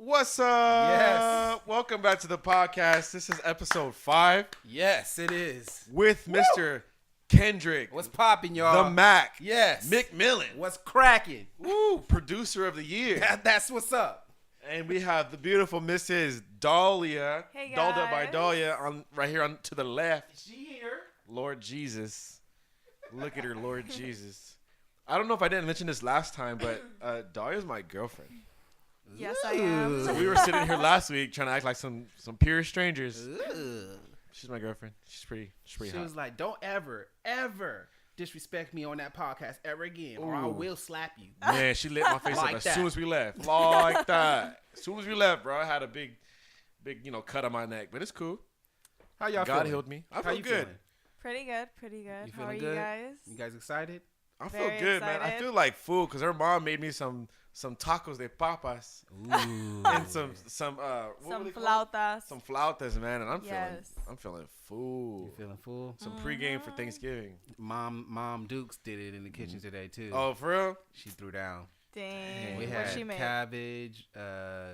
What's up? Yes. Welcome back to the podcast. This is episode 5 Yes, it is. with Mr. Kendrick, What's popping, y'all? the Mac, Yes. McMillan, What's cracking? woo, producer of the year. That's what's up. And we have the beautiful Mrs. Dahlia, Hey, Dalda by guys. Dahlia, on right here on to the left. She here. Lord Jesus, look at her, Lord Jesus. I don't know if I didn't mention this last time, but Dahlia's my girlfriend. Yes, I am. So we were sitting here last week trying to act like some pure strangers. Ugh. She's my girlfriend. She's pretty She hot. was like, "Don't ever disrespect me on that podcast ever again, or I Ooh. will slap you." Man, she lit my face Like up as that. soon as we left. Like that. As soon as we left, bro, I had a big, cut on my neck. But it's cool. How y'all God feeling? healed me. I How feel you good. feeling? Pretty good. You How are feeling you good? guys? You guys excited? I feel Very good, man. I excited. feel like food because her mom made me some tacos de papas Ooh. and some what Some were they called? flautas. Some flautas, man. And Yes. I'm feeling full. You feeling full? Some pregame for Thanksgiving. Mom Dukes did it in the kitchen today too. Oh, for real? She threw down. Dang. We What had she made? cabbage,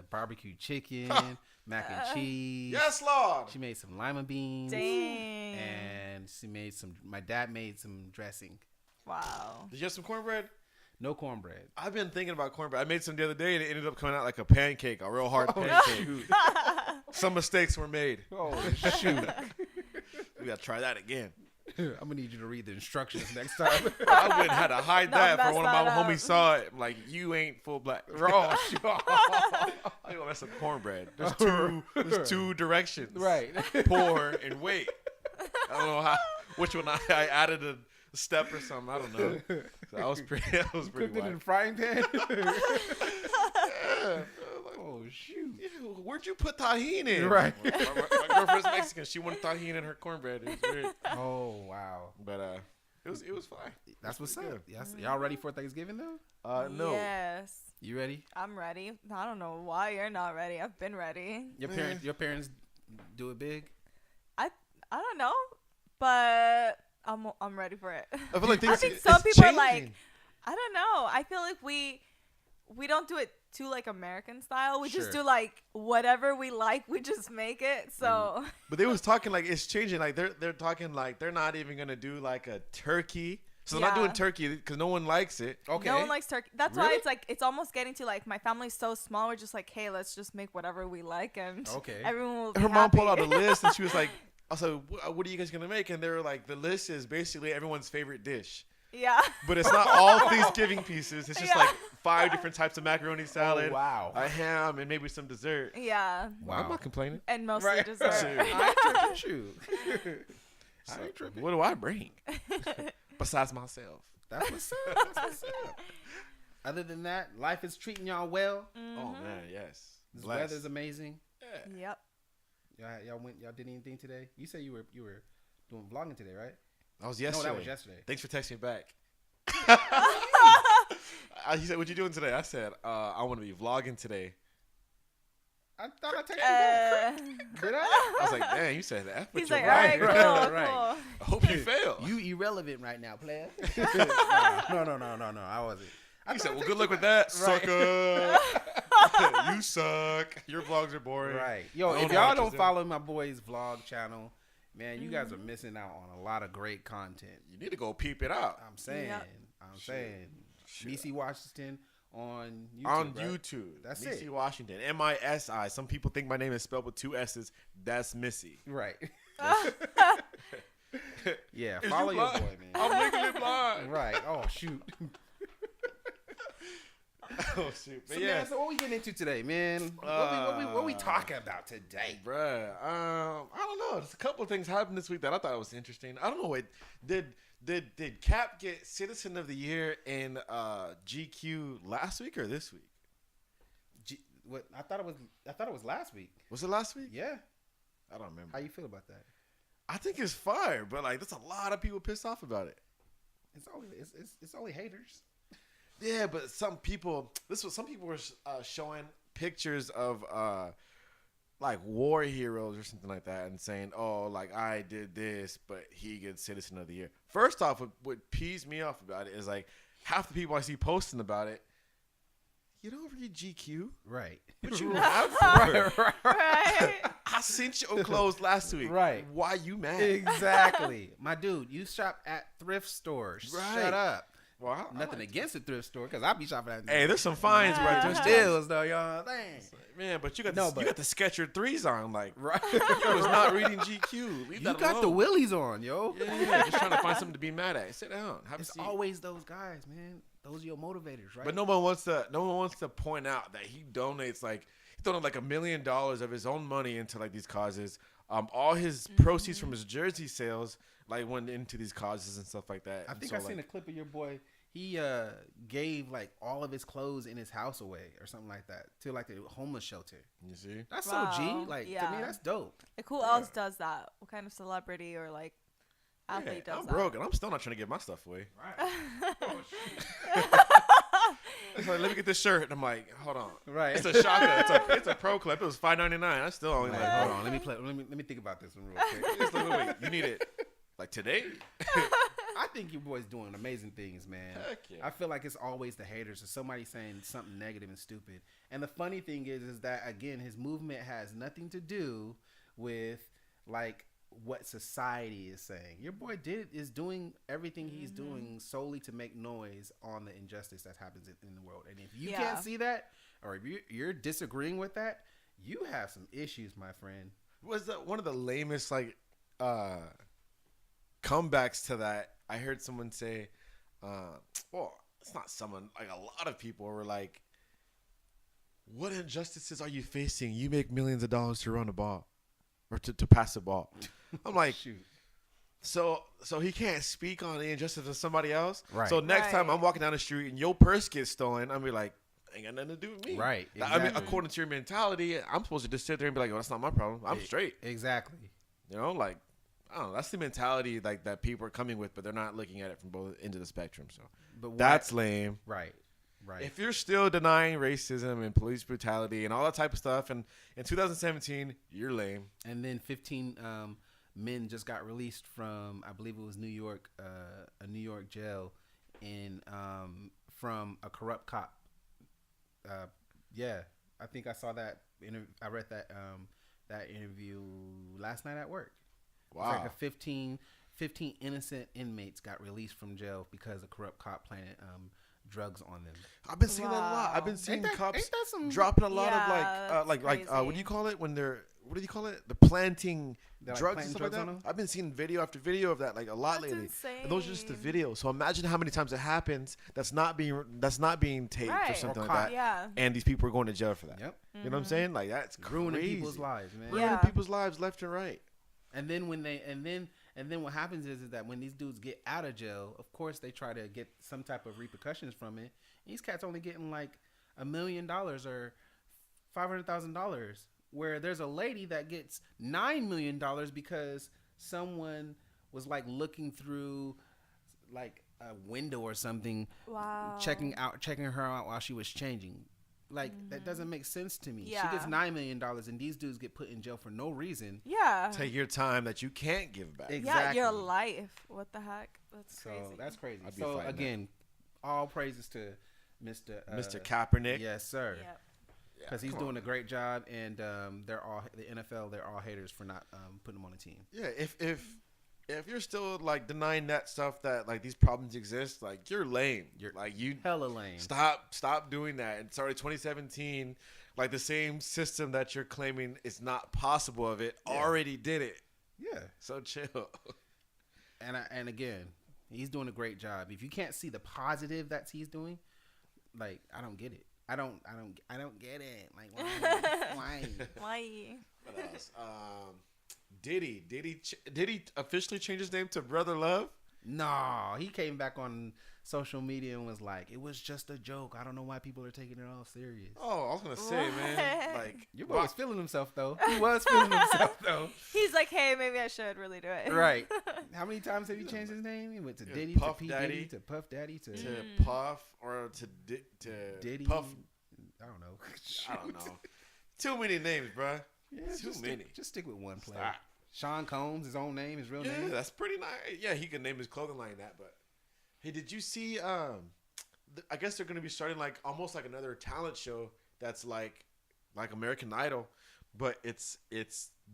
barbecue chicken, mac and cheese. Yes, Lord. She made some lima beans. Dang. And she made my dad made some dressing. Wow. Did you have some cornbread? No cornbread. I've been thinking about cornbread. I made some the other day and it ended up coming out like a pancake, a real hard Oh, pancake. shoot. Some mistakes were made. Oh, shoot. We gotta try that again. I'm going to need you to read the instructions next time. I wouldn't have to hide Don't that for mess one of my that up. homies saw it. I'm like, you ain't full black. Oh, shoot. I gonna mess up cornbread. There's two directions. Right. Pour and wait. I don't know which one I added a step or something. I don't know. So I was pretty Cooked it in a wild. frying pan? Yeah. Oh, shoot. Ew, where'd you put tahini in? Right. My girlfriend's Mexican. She wanted tahini in her cornbread. It was weird. Oh, wow. But it was fine. That's what's up. Good. Yes. Y'all ready for Thanksgiving, though? No. Yes. You ready? I'm ready. I don't know why you're not ready. I've been ready. Your parents do it big? I don't know, but I'm ready for it. I feel like I things, think it's some people are like, changing. I don't know. I feel like we don't do it too like American style. We just Sure. do like whatever we like. We just make it. So But they was talking like it's changing. Like they're talking like they're not even gonna do like a turkey. So they're not Yeah. doing turkey because no one likes it. Okay. no one likes turkey. That's Really? why it's like it's almost getting to like my family's so small. We're just like, hey, let's just make whatever we like, and Okay. everyone will be Her mom pulled out happy. a list and she was like, "Also, what are you guys gonna make?" And they were like, "The list is basically everyone's favorite dish, Yeah. but it's not all Thanksgiving pieces. It's just Yeah. like 5 different types of macaronini salad, Oh, wow. a ham, and maybe some dessert." Yeah. Wow. I'm not complaining. And mostly Right. dessert. I ain't tripping. Shoot. I So, ain't tripping. what do I bring besides myself? That's what's up. That's what's up. Other than that, life is treating y'all well. Oh man, yes. This Blessed. weather's amazing. Yeah. Yep. Y'all did anything today? You said you were doing vlogging today, right? That was yesterday. No, that was yesterday. Thanks for texting me back. He said, "What you doing today?" I said, "I want to be vlogging today." I thought I texted you back. Did I? I was like, "Dang, you said that." But He's you're like, all right, right. cool, right. cool. I hope you fail. You irrelevant right now, player. No. I wasn't. I He said, thought I "Well, texted good luck you with back. that, sucker." You suck. Your vlogs are boring. Right. Yo, No if one y'all watches don't them. follow my boy's vlog channel, man, you guys are missing out on a lot of great content. You need to go peep it out I'm saying. Yep. I'm saying. BC Washington on YouTube. on right? YouTube. That's Missy it. Washington. MISI. Some people think my name is spelled with 2 S's. That's Missy. Right. Yeah, Is follow you your blind? boy, man. I'm legally blind. Right. Oh shoot. Oh shoot. But So yeah. man, so what we getting into today, man? What we talking about today? Bruh, I don't know. There's a couple of things happened this week that I thought was interesting. I don't know. Did Cap get Citizen of the Year in GQ last week or this week? What I thought it was last week. Was it last week? Yeah. I don't remember. How you feel about that? I think it's fire, but like there's a lot of people pissed off about it. It's only haters. Yeah, but some people were showing pictures of like war heroes or something like that and saying, "Oh, like I did this, but he gets Citizen of the Year." First off, what pees me off about it is like half the people I see posting about it, You don't read GQ. Right. What you mad for? Right. I sent your clothes last week. Right. Why you mad? Exactly. My dude, you shop at thrift stores. Right. Shut up. Well, Nothing against the thrift store because I be shopping at Hey, there's some fines right there. deals though, y'all. Dang. Man, but you got No, you got the Sketcher 3s on. Like, Right. you was not reading GQ. Leave You that got the alone. willies on, yo. Yeah, just trying to find something to be mad at. Sit down. Have It's a seat. always those guys, man. Those are your motivators, right? But no one wants to point out that he donates like $1 million of his own money into like these causes. All his proceeds from his jersey sales like went into these causes and stuff like that. I And think so, I seen a clip of your boy. He gave like all of his clothes in his house away or something like that to like the homeless shelter. You see? That's Wow. so G. Like to Yeah. me, that's dope. Like, who else does that? What kind of celebrity or like athlete Yeah, does I'm that? broke and I'm still not trying to give my stuff away. Right. It's like, let me get this shirt. And I'm like, hold on. Right. It's a shaka. It's a pro clip. It was $5.99. I still only Like, like, hold on. Let me think about this one real quick. Just wait. You need it like today? I think your boy's doing amazing things, man. Heck yeah. I feel like it's always the haters or somebody saying something negative and stupid. And the funny thing is that again, his movement has nothing to do with like what society is saying. Your boy is doing everything he's doing solely to make noise on the injustice that happens in the world. And if you Yeah. can't see that, or if you're disagreeing with that, you have some issues, my friend. Was that one of the lamest like comebacks to that? I heard someone say, well, it's not someone, like a lot of people were like, what injustices are you facing? You make millions of dollars to run a ball or to pass a ball. I'm like, Shoot. so he can't speak on the injustice of somebody else. Right. So next time Right. I'm walking down the street and your purse gets stolen, I'm be like, ain't got nothing to do with me. Right, I mean, exactly. according to your mentality, I'm supposed to just sit there and be like, oh, that's not my problem. I'm straight. Exactly. You know, like, I don't know. That's the mentality like that people are coming with, but they're not looking at it from both ends of the spectrum. So But that's lame. right. Right. If you're still denying racism and police brutality and all that type of stuff, and in 2017, you're lame. And then 15 men just got released from, I believe it was New York, a New York jail, in from a corrupt cop. Yeah, I think I saw that. I read that that interview last night at work. Wow. It's like a 15 innocent inmates got released from jail because a corrupt cop planted drugs on them. I've been seeing that a lot. Wow. I've been seeing Ain't cops that some- dropping a lot Yeah, of that's what do crazy. you call it when they're what do you call it? The planting They're, like, drugs planting and stuff drugs like on that. them? I've been seeing video after video of that like a lot That's lately. insane. And those are just the videos. So imagine how many times it happens that's not being taped or Right. something Or like caught. that. Yeah. And these people are going to jail for that. Yep. You know what I'm saying? Like that's Ruining crazy. people's lives, man. Ruining Yeah. people's lives left and right. And then when they and then what happens is that when these dudes get out of jail, of course they try to get some type of repercussions from it. These cats only getting like $1 million or $500,000, where there's a lady that gets $9 million because someone was like looking through like a window or something, Wow. checking her out while she was changing. Like that doesn't make sense to me. Yeah. She gets $9 million and these dudes get put in jail for no reason. Yeah. Take your time that you can't give back. Exactly. Yeah, your life. What the heck? That's So crazy. that's crazy. I'd be So fighting again, all praises to Mr. Mr. Kaepernick. Yes, sir. Yep. Because he's come doing on. a great job, and they're all the NFL. They're all haters for not putting him on the team. Yeah, if you're still like denying that stuff that like these problems exist, like you're lame. You're like you Hella lame. stop doing that. And started 2017, like the same system that you're claiming is not possible of it already did it. Yeah. So chill. And again, he's doing a great job. If you can't see the positive that he's doing, like I don't get it. I don't get it. Like why? Why? What else? Diddy officially change his name to Brother Love? No, he came back on social media and was like, "It was just a joke. I don't know why people are taking it all serious." Oh, I was gonna say, man, What? like Your boy was feeling himself though. He was feeling himself though. He's like, hey, maybe I should really do it. Right. How many times have you changed his name? He went to Yeah, Diddy, Puff to P Daddy. Diddy, to Puff Daddy, to to Puff or to Diddy. Puff. I don't know. I don't know. Too many names, bruh. Yeah, Too many. Just stick with one player. Stop. Sean Combs, his own name, his real Yeah, name. that's pretty nice. Yeah, he could name his clothing line that. But hey, did you see I guess they're gonna be starting like almost like another talent show that's like American Idol, but it's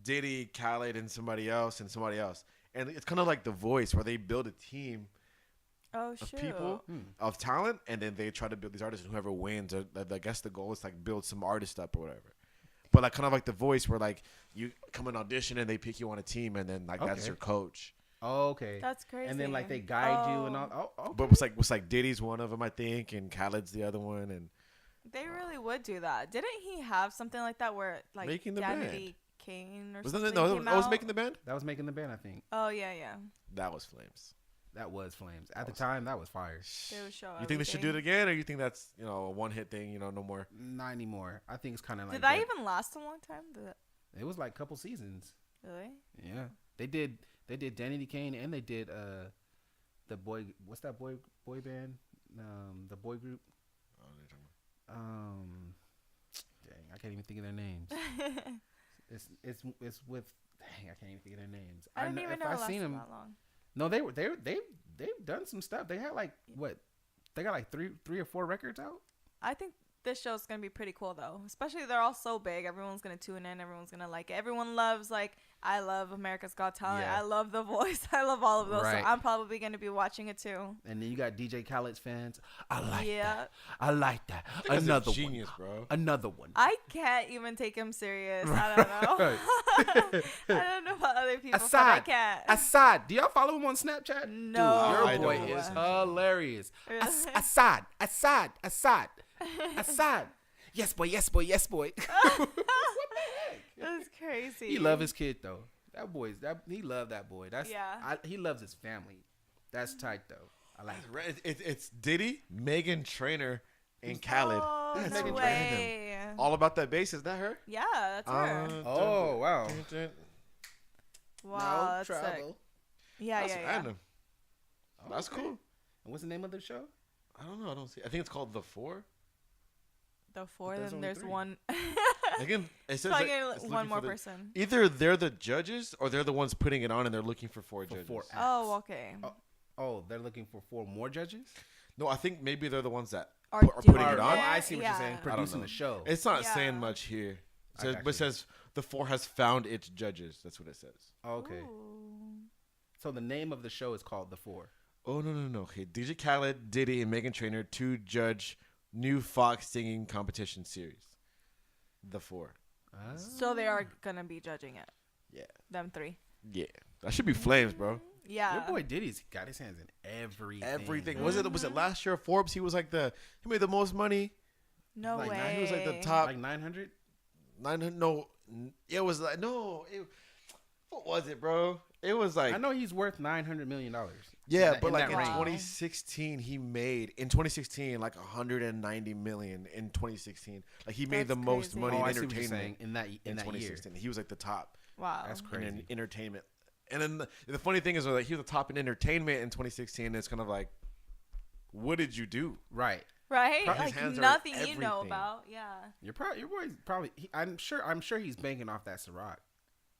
Diddy, Khaled, and somebody else, and it's kind of like The Voice where they build a team Oh of shoot. people of talent, and then they try to build these artists, and whoever wins, I guess the goal is like build some artist up or whatever. But like kind of like The Voice, where like you come and audition and they pick you on a team, and then like that's your coach. Oh, okay. That's crazy. And then like they guide you and all. Oh, okay. But it's like Diddy's one of them, I think, and Khaled's the other one, and They really would do that. Didn't he have something like that where like Making the Danity Kane or was something? that no? came I was out? making the band. That was making the band, I think. Oh yeah. That was Flames. That was Flames. At the time, that was fire. They would show. You think they should do it again, or you think that's a one hit thing? No more. Not anymore. I think it's kind of like. Did that even last a long time? It was like a couple seasons. Really? Yeah, they did. They did Danny Kane, and they did the boy. What's that boy band? The boy group. Dang, I can't even think of their names. It's with. Dang, I can't even think of their names. I didn't even know it lasted that long. No, they've done some stuff. They had like what? They got like three or four records out. I think this show's gonna be pretty cool though. Especially they're all so big. Everyone's gonna tune in. Everyone's gonna like it. Everyone loves I love America's Got Talent. Yeah. I love The Voice. I love all of those. Right. So I'm probably gonna be watching it too. And then you got DJ Khaled's fans. I like Yeah. that. I like that. That's Another genius, one. bro. Another one. I can't even take him serious. I don't know. I don't know about other people, but I can't. Assad. Do y'all follow him on Snapchat? No. Dude, your I boy don't. is hilarious. Really? Assad. Yes, boy. Yes, boy. Yes, boy. What the heck? That's crazy. He love his kid though. He love that boy. Yeah. He loves his family. That's tight though. I like it. It's Diddy, Megan Trainor, and Khaled. Oh, That's no random. way. All About That Bass, is that her? Yeah, that's her. Oh, wow. Wow, that's sick. Yeah, That's yeah. random. That's Okay. cool. And what's the name of the show? I don't know. I don't see. I think it's called The Four. The four, there's then only there's three. one. Again, it says Probably that gonna it's one looking more for the- person. Either they're the judges or they're the ones putting it on, and they're looking for four judges. four acts. Oh, okay. Oh, they're looking for 4 more judges? No, I think maybe they're the ones that Are are putting doing it Oh, on. I see what you're Yeah. saying. I don't Producing know. the show. It's not Yeah. saying much here. It I says, got but it you. says The Four has found its judges. That's what it says. Okay. Ooh. So the name of the show is called The Four. Oh no. Okay, DJ Khaled, Diddy, and Megan Trainor to judge new Fox singing competition series. The Four. So they are gonna be judging it. Yeah. Them 3. Yeah. That should be Flames, bro. Yeah. Your boy Diddy's got his hands in everything. Everything. Was it last year Forbes? He was like he made the most money. No like, way. He was like the top Like 900? 900. No, it was like what was it, bro? It was like I know he's worth $900 million. yeah, in but like that in range. 2016 he made like 190 million in 2016. Like he made That's the most crazy. money Oh, in I see what you're saying. entertainment In that in year. 2016. He was like the top Wow. That's in crazy. entertainment. And then the funny thing is like he was the top in entertainment in 2016. And it's kind of like, what did you do? Right. Right? His Like hands are nothing you know everything. about. Yeah. Your boy's probably. I'm sure he's banking off that Ciroc.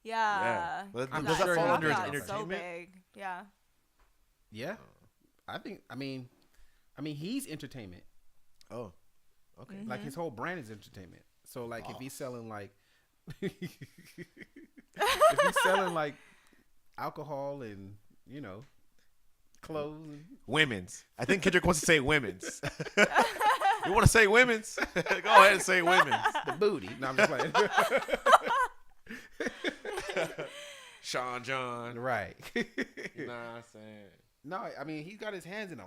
Yeah. But I'm does sure that fall he under his got It's so entertainment? big. Yeah. Yeah. I think. I mean, he's entertainment. Oh, okay. Mm-hmm. Like his whole brand is entertainment. So like if he's selling like, if he's selling like alcohol and clothes. Women's. I think Kendrick wants to say women's. You want to say women's? Go ahead and say women's. The booty. No, I'm just playing. Sean John. Right. You know what I'm saying? No, I mean he got his hands in the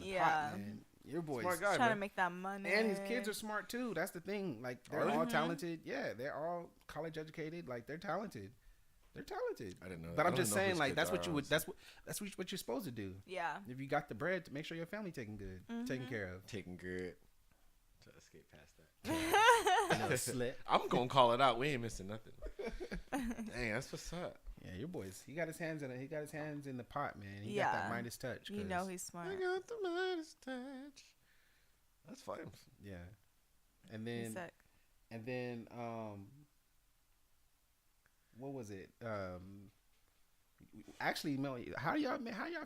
Yeah. pot, man. Your boy's Smart guy, Trying man. to make that money. and his kids are smart too. That's the thing. Like they're Are they? all talented. Yeah, they're all college educated. Like they're talented. They're talented. I didn't know. But I I'm don't just know saying, whose like kids that's are, what you would. honestly. That's what you're supposed to do. Yeah. If you got the bread, to make sure your family taken care of. Taking good. Try to escape past that. You know, slit. I'm gonna call it out. We ain't missing nothing. Dang, that's what's up. Yeah, your boys. He got his hands in it. He got his hands in the pot, man. He got Yeah. that Midas touch. You 'cause- know he's smart. I got the Midas touch. That's fine. Yeah. And He's then sick. what was it? Actually, Mel, how y'all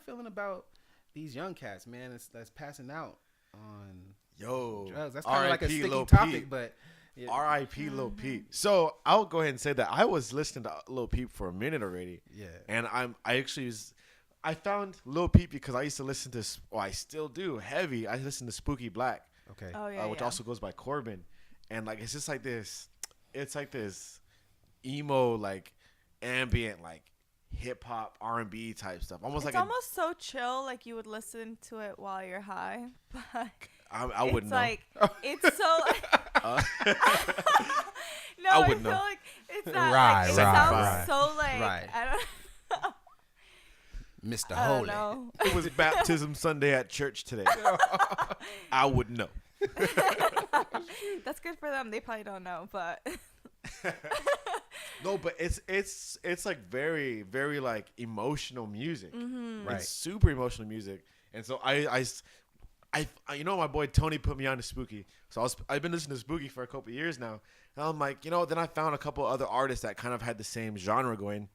feeling about these young cats, man? That's passing out. on Yo, drugs. That's kind of like a R.I.P. sticky Lil topic, Peep. but yeah. R.I.P. Lil Peep. So I'll go ahead and say that I was listening to Lil Peep for a minute already. Yeah. And I found Lil Peep because I used to listen to, well, I still do, heavy. I listen to Spooky Black, Okay. Oh yeah, which yeah. also goes by Corbin. And like, it's just like this, it's like this emo, like ambient, like hip hop, R&B type stuff. Almost It's like almost so chill, like you would listen to it while you're high, but I wouldn't it's know. like it's so. Uh, No, I I, wouldn't feel know. like it's not. Right, like, it right, sounds right. so like Right. I don't. Mr. I don't Holy. know. it was baptism Sunday at church today. I would know. That's good for them. They probably don't know, but No, but it's like very, very like emotional music. mm-hmm. Right. It's super emotional music. And so I you know, my boy Tony put me on to Spooky. So I've been listening to Spooky for a couple of years now. And I'm like, you know, then I found a couple other artists that kind of had the same genre going.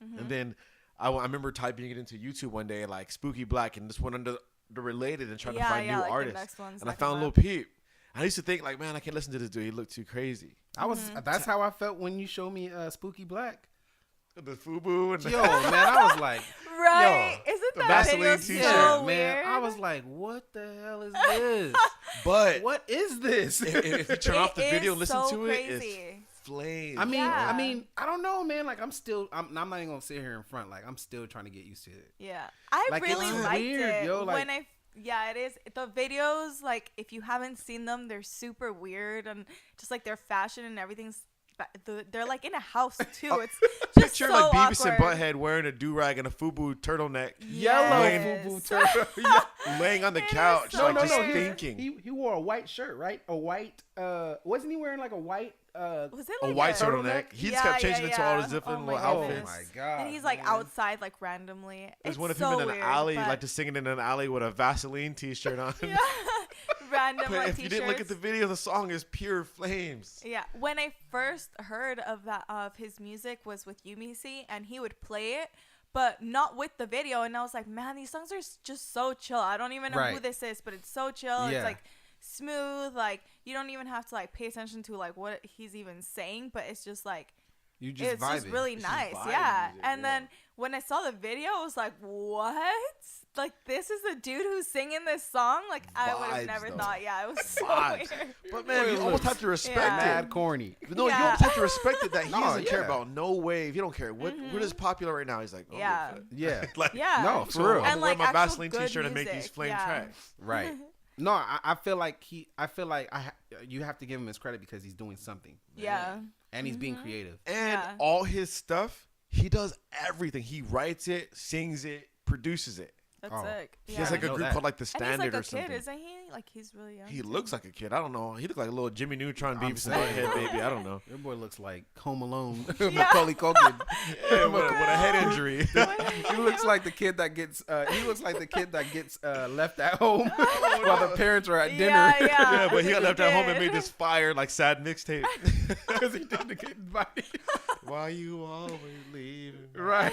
Mm-hmm. And then I remember typing it into YouTube one day, like Spooky Black, and just went under the related and tried to find new like the artists. next ones And I that come found Lil up. Peep. I used to think like, man, I can't listen to this dude. He looked too crazy. I was. Mm-hmm. That's how I felt when you showed me Spooky Black. The FUBU and Yo, man, I was like, Right? Yo, Isn't the that Vaseline video t-shirt. so man, weird? I was like, what the hell is this? but What is this? if you turn off the It video and is listen so to it, crazy. it's flames. Yeah. I don't know, man. Like, I'm not even gonna sit here in front. Like, I'm still trying to get used to it. Yeah, I Like, really it's liked weird, it yo, like- when yeah, it is. The videos, like, if you haven't seen them, they're super weird and just like their fashion and everything's. They're like in a house too. It's just Picture so like Beavis and awkward. Butthead wearing a do-rag and a FUBU turtleneck, Yellow Yes. FUBU turtle. Yeah. laying on the It is couch, so like just weird. thinking. He wore a white shirt, right? A white. Wasn't he wearing like a white? Was it A like white turtleneck? turtleneck. He just Yeah, kept changing yeah, it to all yeah. his different Oh my little Oh goodness. outfits. my god! And he's like man. outside, like randomly. There's It's one of so him in an weird, alley, but- like just singing in an alley with a Vaseline t-shirt on. yeah, random But like if you didn't look at the t-shirts. video, the song is pure flames. Yeah, when I first heard of his music was with Yumisi, and he would play it, but not with the video. And I was like, man, these songs are just so chill. I don't even know who Right. this is, but it's so chill. Yeah. It's like smooth. Like you don't even have to like pay attention to like what he's even saying, but it's just like You just it's vibing. just really It's just nice. vibing Yeah. music, And yeah. then when I saw the video, I was like, what? Like this is the dude who's singing this song? Like I would Vibes, have never though. thut. Yeah, it was so Vibes. weird. But man, you Boy, almost look. have to respect Yeah. Mad it. corny. No, you Yeah. almost have to respect it that he No, doesn't care yeah. about no wave. He don't care what is popular right now. He's like, oh, Yeah. Yeah. like, Yeah. No, so for real. I'm And, gonna wear like, my actual Vaseline good t-shirt and make these music. flame Yeah. tracks. Right. No, I feel like you have to give him his credit because he's doing something. Yeah. And he's being creative. And Yeah. all his stuff, he does everything. He writes it, sings it, produces it. That's Oh. sick. He Yeah. has like I a know group that. called like the and he's Standard like or a something. kid, isn't he? Like he's really young. He too. looks like a kid. I don't know. He looks like a little Jimmy Neutron, I'm Beavis and saying. Butthead baby. I don't know. Your boy looks like Home Alone. Yeah. Macaulay Culkin. Yeah, with a head injury. He looks like the kid that gets. He looks like the kid that gets left at home while the parents are at dinner. Yeah, yeah. Yeah, but he got left at home and did. made this fire like sad mixtape. Because he didn't get invited. Why you always leaving? Right.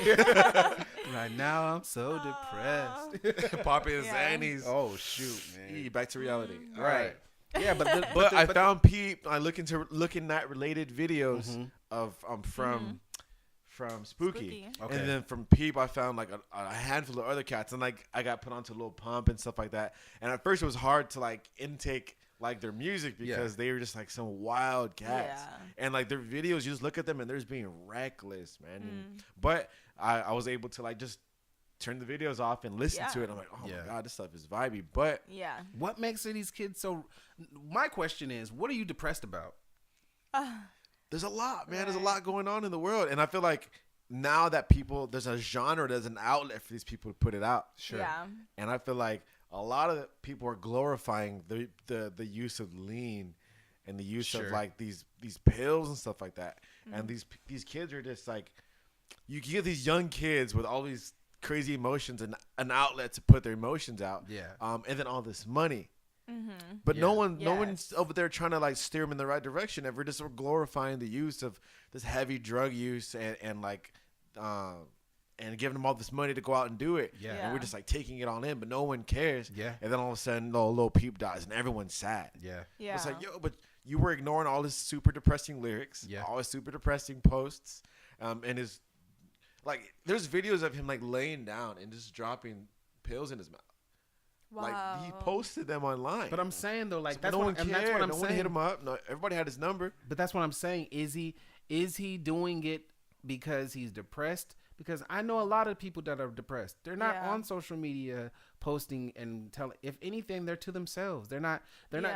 Right now I'm so depressed. Popping his Yeah. Zannies. Oh shoot, man. Back to reality. Mm. All Right. Yeah, but But I found Peep. I looking at related videos Mhm. of from Spooky. Spooky. Okay. And then from Peep, I found like a handful of other cats, and like I got put onto Lil Pump and stuff like that. And at first, it was hard to like intake like their music because they were just like some wild cats. Yeah. And like their videos, you just look at them and they're just being reckless, man. Mm. But I was able to like just turn the videos off and listen to Yeah. it. I'm like, oh Yeah. my god, this stuff is vibey. But Yeah. what makes these kids so? My question is, what are you depressed about? there's a lot, man. There's a Right. lot going on in the world, and I feel like now that there's a genre, there's an outlet for these people to put it out. Yeah. And I feel like a lot of the people are glorifying the use of lean and the use Sure. of like these pills and stuff like that. Mm-hmm. And these kids are just like, you get these young kids with all these crazy emotions and an outlet to put their emotions out. Yeah. And then all this money. Mm-hmm. But Yeah. no one's Yes. over there trying to like steer them in the right direction. And we're just glorifying the use of this heavy drug use and like and giving them all this money to go out and do it. Yeah. And we're just like taking it all in, but no one cares. Yeah. And then all of a sudden, little Peep dies, and everyone's sad. Yeah. Yeah. It's like, yo, but you were ignoring all his super depressing lyrics, all his super depressing posts, and his like. There's videos of him like laying down and just dropping pills in his mouth. Wow. Like he posted them online. But I'm saying though, like So that's no what, one cared. and that's what I'm no saying. one hit him up. No, everybody had his number. But that's what I'm saying. Is he doing it because he's depressed? Because I know a lot of people that are depressed. They're not on social media posting and telling. If anything, they're to themselves. They're not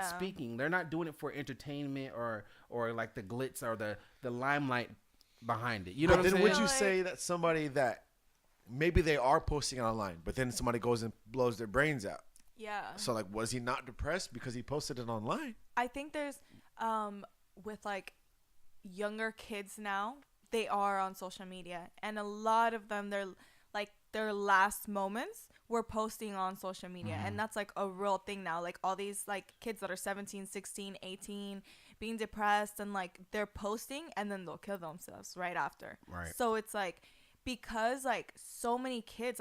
speaking. They're not doing it for entertainment or like the glitz or the limelight behind it. You know But what I'm then saying? would you say that somebody that maybe they are posting it online, but then somebody goes and blows their brains out? Yeah. So like, was he not depressed because he posted it online? I think there's with like younger kids now, they are on social media, and a lot of them, they're like their last moments were posting on social media, and that's like a real thing now. Like all these like kids that are 17, 16, 18 being depressed, and like they're posting and then they'll kill themselves right after. Right. So it's like, because like so many kids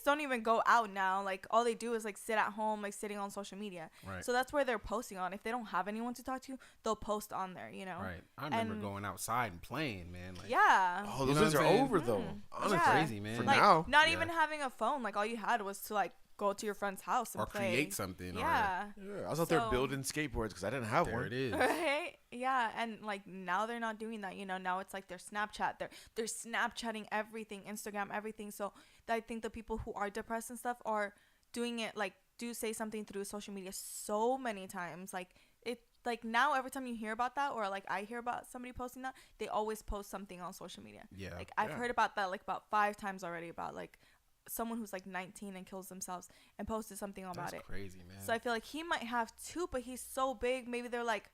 don't even go out now. Like all they do is like sit at home, like sitting on social media. Right. So that's where they're posting on. If they don't have anyone to talk to, they'll post on there, you know? Right. I remember going outside and playing, man. Like, Yeah. Oh, You those know days what are I'm saying? over though. Honestly, Yeah. crazy, man. For Like now, not Yeah. even having a phone. Like all you had was to like go to your friend's house and or play. create something. Yeah. yeah, I was out there So- building skateboards because I didn't have Or, there one. it is. Right? Yeah, and like now they're not doing that, you know. Now it's like their Snapchat, they're Snapchatting everything, Instagram, everything. So I think the people who are depressed and stuff are doing it, like do say something through social media so many times. Like it, like now every time you hear about that, or like I hear about somebody posting that, they always post something on social media. Yeah. Like I've Yeah. heard about that like about 5 times already, about like someone who's like 19 and kills themselves and posted something about That's it. crazy, man. So I feel like he might have too, but he's so big. Maybe they're like,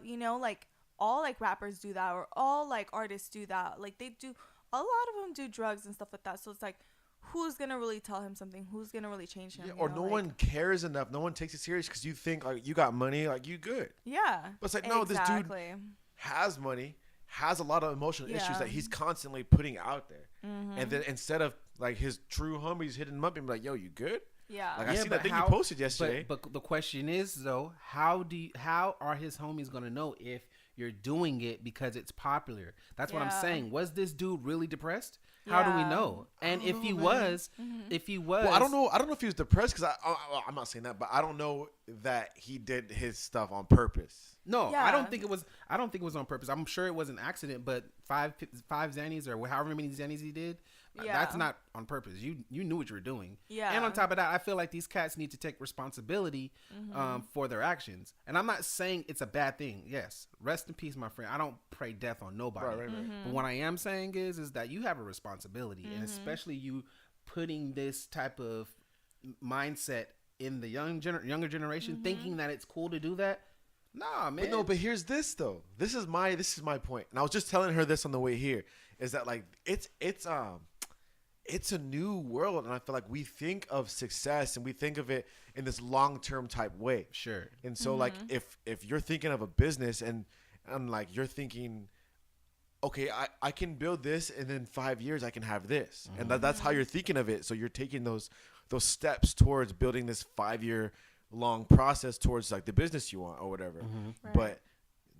you know, like all like rappers do that, or all like artists do that. Like they do, a lot of them do drugs and stuff like that. So it's like, who's gonna really tell him something? Who's gonna really change him? Yeah, you or know, no like- one cares enough. No one takes it serious because you think like you got money, like you good. Yeah. But it's like, no, this dude Exactly. has money, has a lot of emotional issues Yeah. that he's constantly putting out there. Mm-hmm. And then instead of like his true homies hitting him up and be like, yo, you good? Yeah. Like I see but that thing how- you posted yesterday. But the question is though, how are his homies gonna know if you're doing it because it's popular? That's what I'm Yeah. saying. Was this dude really depressed? How do we Yeah. know? And don't if know, he man. was, Mm-hmm. if he was, Well, I don't know. I don't know if he was depressed because I'm not saying that, but I don't know that he did his stuff on purpose. No, Yeah. I don't think it was. I don't think it was on purpose. I'm sure it was an accident. But five Xannies or however many Xannies he did, Yeah. that's not on purpose. You knew what you were doing. Yeah. And on top of that, I feel like these cats need to take responsibility for their actions. And I'm not saying it's a bad thing. Yes, rest in peace, my friend. I don't pray death on nobody. Right. But what I am saying is that you have a responsibility, and especially you putting this type of mindset in the younger generation, thinking that it's cool to do that. Nah, man. But no, but here's this though. This is my point. And I was just telling her this on the way here. Is that like it's a new world, and I feel like we think of success and we think of it in this long-term type way. Sure. And so like if you're thinking of a business and like you're thinking, okay, I can build this and in 5 years I can have this. And that's how you're thinking of it. So you're taking those steps towards building this 5-year long process towards like the business you want or whatever. Right. But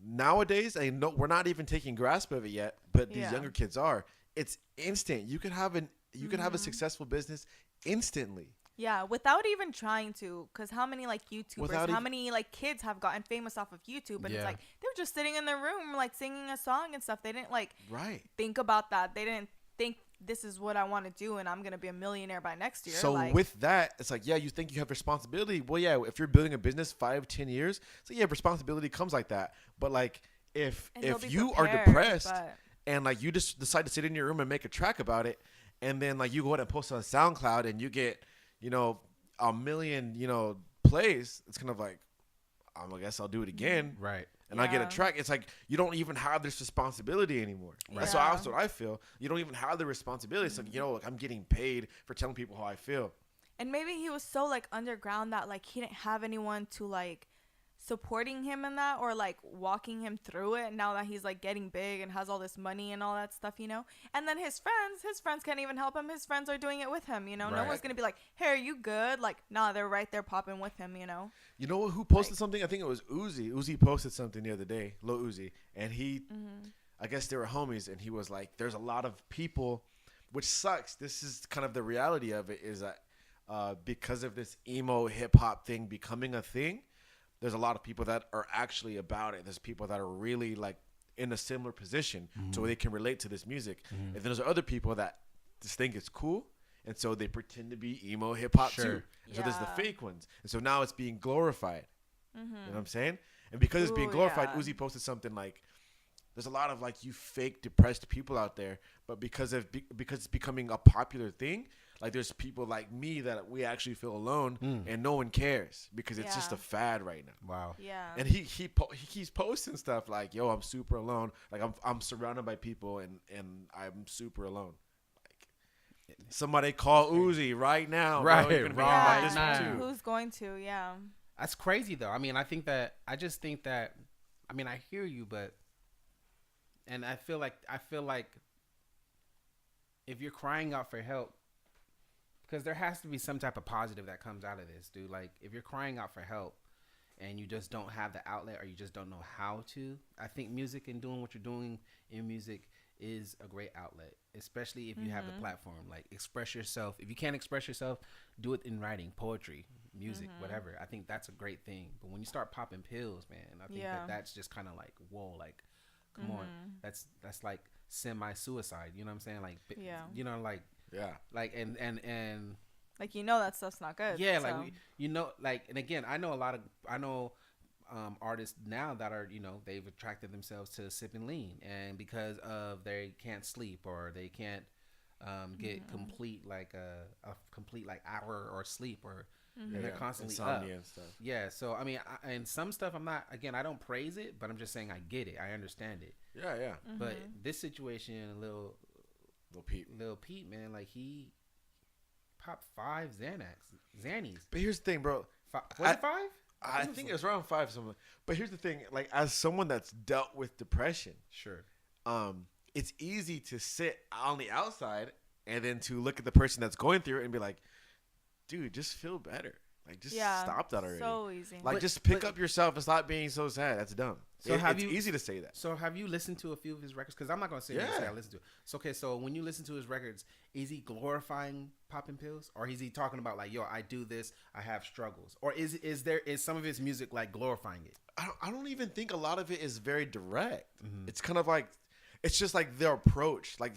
nowadays, I know we're not even taking grasp of it yet, but these Yeah. younger kids are. It's instant. You could have a successful business instantly. Yeah, without even trying to, because how many like YouTubers, Without how even- many like kids have gotten famous off of YouTube, and Yeah. it's like they were just sitting in their room like singing a song and stuff. They didn't like Right. think about that. They didn't think this is what I want to do and I'm gonna be a millionaire by next year. So like, with that, it's like, yeah, you think you have responsibility. Well, yeah, if you're building a business 5-10 years, so yeah, responsibility comes like that. But like if and they'll be you are prepared, depressed but- and like you just decide to sit in your room and make a track about it, and then like you go ahead and post it on SoundCloud and you get, 1 million, plays, it's kind of like, I guess I'll do it again. Right. And I get Yeah. a track. It's like you don't even have this responsibility anymore. That's Yeah. what I feel. You don't even have the responsibility. It's like, like I'm getting paid for telling people how I feel. And maybe he was so like underground that like he didn't have anyone to like supporting him in that, or like walking him through it now that he's like getting big and has all this money and all that stuff, you know? And then his friends can't even help him. His friends are doing it with him, you know? No Right. one's gonna be like, hey, are you good? Like, nah, they're right there popping with him, you know? You know who posted something? I think it was Uzi. Uzi posted something the other day, Lil Uzi, and he, I guess they were homies, and he was like, "There's a lot of people," which sucks. This is kind of the reality of it, is that because of this emo hip hop thing becoming a thing, there's a lot of people that are actually about it. There's people that are really like in a similar position, so they can relate to this music. And then there's other people that just think it's cool, and so they pretend to be emo hip hop too. And so there's the Yeah. fake ones, and so now it's being glorified. You know what I'm saying? And because it's being Ooh, glorified, yeah. Uzi posted something like, there's a lot of like you fake depressed people out there, but because it's becoming a popular thing, like there's people like me that we actually feel alone, and no one cares because it's just Yeah. a fad right now. Wow. Yeah. And he keeps posting stuff like, "Yo, I'm super alone. Like I'm surrounded by people, and I'm super alone." Like somebody call Uzi right now, Right, bro. You're gonna be right on this now. one too. Who's going to? Yeah. That's crazy though. I mean, I just think that I mean, I hear you, but and I feel like if you're crying out for help, because there has to be some type of positive that comes out of this, dude. Like if you're crying out for help and you just don't have the outlet, or you just don't know how to, I think music and doing what you're doing in music is a great outlet, especially if you have the platform. Like express yourself. If you can't express yourself, do it in writing, poetry, music, whatever. I think that's a great thing. But when you start popping pills, man, I think Yeah. that's just kind of like, whoa, like come on, that's like semi-suicide. You know what I'm saying? Like, Yeah. you know, like Yeah. and Like, you know that stuff's not good. yeah, so. like you know, like, and again, I know artists now that are, you know, they've attracted themselves to sipping lean, and because of they can't sleep, or they can't get complete like a complete like hour or sleep, or and they're constantly insomnia up. and stuff. Yeah, so I mean, and some stuff I'm not, again, I don't praise it, but I'm just saying I get it, I understand it. Yeah, yeah. But this situation, Lil Peep, man, like he popped 5 Xannies. But here's the thing, bro. Was it 5? I think it was around 5 something. But here's the thing, like as someone that's dealt with depression, Sure. it's easy to sit on the outside and then to look at the person that's going through it and be like, dude, just feel better. Like just stop that already. So easy. Like just pick up yourself and stop being so sad. That's dumb. So It's easy to say that. So have you listened to a few of his records? Because I'm not gonna say I listened to it. So okay, so when you listen to his records, is he glorifying popping pills, or is he talking about like, yo, I do this, I have struggles, or is some of his music like glorifying it? I don't even think a lot of it is very direct. It's kind of like, it's just like their approach. Like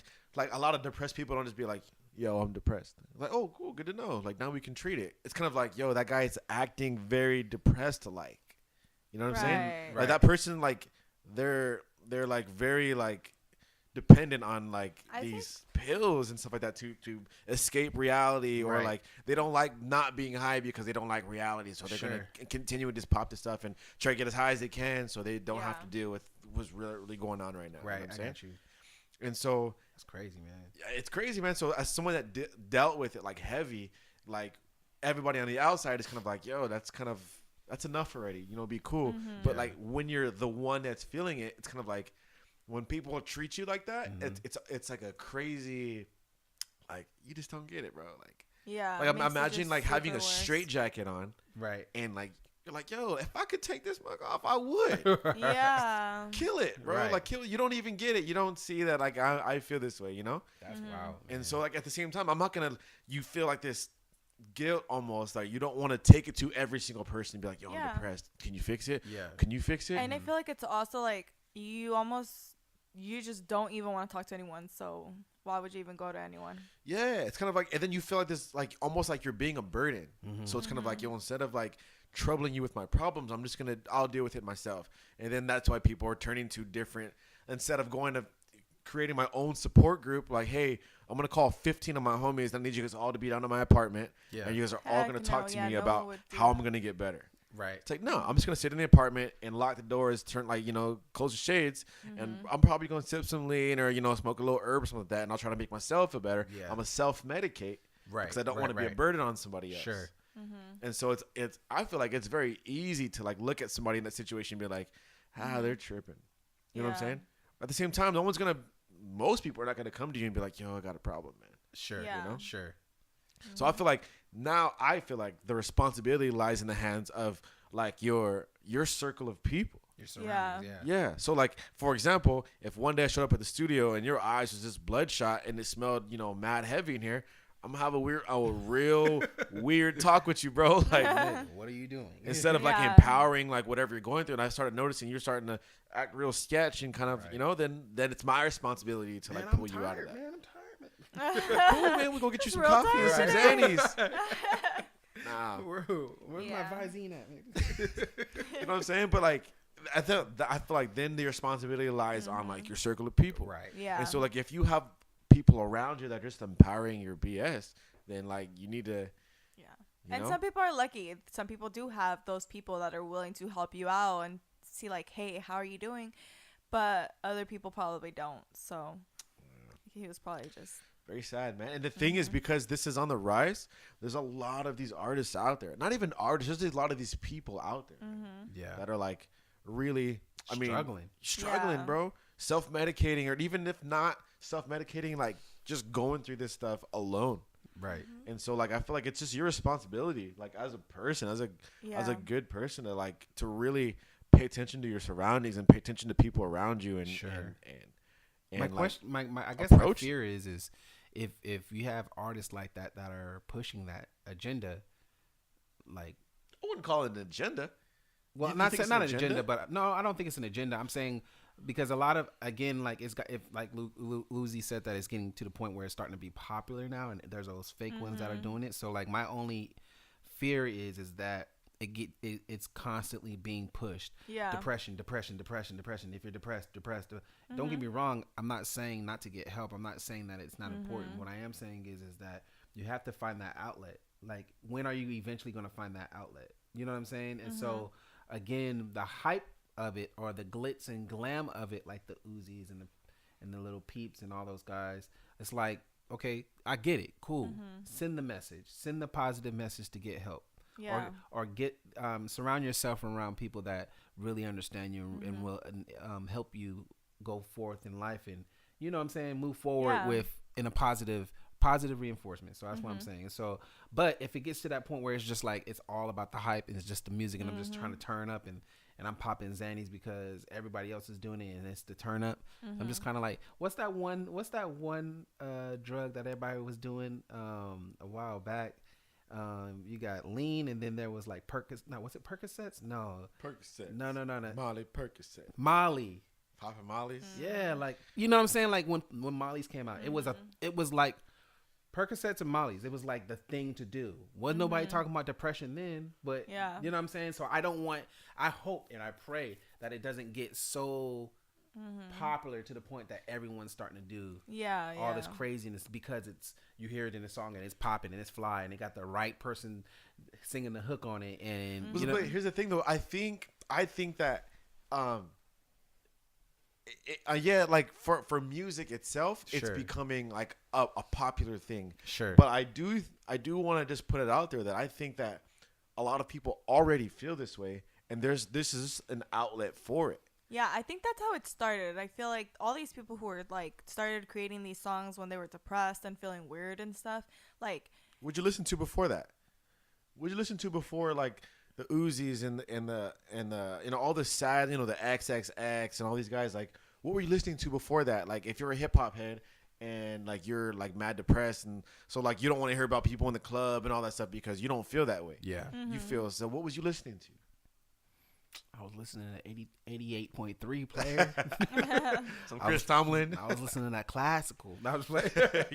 a lot of depressed people don't just be like, yo, I'm depressed. Like, oh, cool, good to know. Like now we can treat it. It's kind of like, yo, that guy is acting very depressed like. You know what I'm saying? Right. Like that person, like they're like very like dependent on like these pills and stuff like that to escape reality, or like they don't like not being high because they don't like reality, so they're gonna continue to just pop the stuff and try to get as high as they can, so they don't have to deal with what's really going on right now. Right, You know what I'm I saying? got you. And so That's crazy, man. it's crazy, man. So as someone that dealt with it like heavy, like everybody on the outside is kind of like, yo, that's enough already. You know, be cool. But like when you're the one that's feeling it, it's kind of like when people treat you like that, it's like a crazy, like you just don't get it, bro. Like like imagine like having a straight jacket on, right? And like you're like, yo, if I could take this mug off, I would. Yeah. Kill it, bro. Right. Like kill it. You don't even get it. You don't see that like I feel this way, you know? That's wild. And so like at the same time, I'm not gonna. You feel like this guilt almost, like you don't want to take it to every single person and be like, yo, I'm depressed. Can you fix it? Yeah. Can you fix it? And I feel like it's also like you just don't even want to talk to anyone. So why would you even go to anyone? Yeah, it's kind of like, and then you feel like this, like almost like you're being a burden. So it's kind of like, yo, instead of like troubling you with my problems, I'll deal with it myself. And then that's why people are turning to different, instead of going to creating my own support group, like, hey, I'm going to call 15 of my homies. I need you guys all to be down to my apartment. Yeah. And you guys are all going to talk to me about how I'm going to get better. Right. It's like, no, I'm just going to sit in the apartment and lock the doors, turn like, close the shades. And I'm probably going to sip some lean or, smoke a little herb or something like that. And I'll try to make myself feel better. Yeah. I'm going to self-medicate. Right. Because I don't want to be a burden on somebody else. Sure. Mm-hmm. And so it's I feel like it's very easy to like look at somebody in that situation and be like, they're tripping. You know what I'm saying? At the same time, most people are not gonna come to you and be like, yo, I got a problem, man. Sure. Yeah. You know? Sure. So I feel like the responsibility lies in the hands of like your circle of people. Your surroundings. Yeah. Yeah. So like, for example, if one day I showed up at the studio and your eyes was just bloodshot and it smelled, mad heavy in here, I'm gonna have a real weird talk with you, bro. Like, Nigga, what are you doing? instead of like Yeah. empowering like whatever you're going through, and I started noticing you're starting to act real sketch and kind of, Right. then it's my responsibility to like Man, pull you out of that. Man, I'm tired. Cool, man. We're gonna get you some Real coffee and some tired. Xannies. Nah, Where's Yeah. my Visine at? you know what I'm saying? But like, I feel like then the responsibility lies on like your circle of people. Right. Yeah. And so like if you have people around you that are just empowering your BS, then like you need to. Yeah. You And know? some people are lucky. Some people do have those people that are willing to help you out and see like, hey, how are you doing? But other people probably don't. So he was probably just. Very sad, man. And the thing is, because this is on the rise, there's a lot of these artists out there. Not even artists, just a lot of these people out there Yeah. that are like really, struggling, Yeah. bro. Self-medicating, or even if not self-medicating, like just going through this stuff alone. Right. And so like I feel like it's just your responsibility, like as a person, as a good person, to really pay attention to your surroundings and pay attention to people around you and Sure. and My like, question, I guess my approach. fear is if you have artists like that are pushing that agenda, like, I wouldn't call it an agenda. well, You not think it's not an an agenda, agenda? but no, I don't think it's an agenda. I'm saying because a lot of, again, like it's got, if like Lucy said, that it's getting to the point where it's starting to be popular now, and there's those fake ones that are doing it. So like my only fear is that it's constantly being pushed. Yeah. Depression. If you're depressed. Don't get me wrong. I'm not saying not to get help. I'm not saying that it's not important. What I am saying is that you have to find that outlet. Like, when are you eventually going to find that outlet? You know what I'm saying? And so, again, the hype of it, or the glitz and glam of it, like the Uzis and the little Peeps and all those guys, it's like, okay, I get it. Cool. Send the message. Send the positive message to get help. Yeah. Or get surround yourself around people that really understand you and will help you go forth in life, and you know what I'm saying, move forward with in a positive reinforcement. So that's what I'm saying. So, but if it gets to that point where it's just like it's all about the hype and it's just the music, and I'm just trying to turn up and I'm popping Xannies because everybody else is doing it and it's the turn up. I'm just kind of like, what's that one drug that everybody was doing a while back? You got lean, and then there was like Percocets? No. Percocet. No. Molly Percocet. Molly. Popping Molly's. Yeah, like, you know what I'm saying? Like when Molly's came out, it was like Percocets and Molly's. It was like the thing to do. Wasn't nobody talking about depression then, but Yeah. you know what I'm saying? So I hope and I pray that it doesn't get so popular to the point that everyone's starting to do all this craziness because you hear it in the song and it's popping and it's fly and they got the right person singing the hook on it. And you know, But here's the thing, though. I think that like for music itself, it's Sure. becoming like a popular thing. Sure. But I do want to just put it out there that I think that a lot of people already feel this way, and this is an outlet for it. Yeah, I think that's how it started. I feel like all these people who were like started creating these songs when they were depressed and feeling weird and stuff. Like, Would you listen to before that? Would you listen to before like the Uzis and the all the sad, the XXX and all these guys? Like, what were you listening to before that? Like, if you're a hip hop head and like you're like mad depressed, and so like you don't want to hear about people in the club and all that stuff because you don't feel that way. yeah. You feel, so what was you listening to? I was listening to 88.3 player. Some Chris Tomlin. I was listening to that classical. I was playing.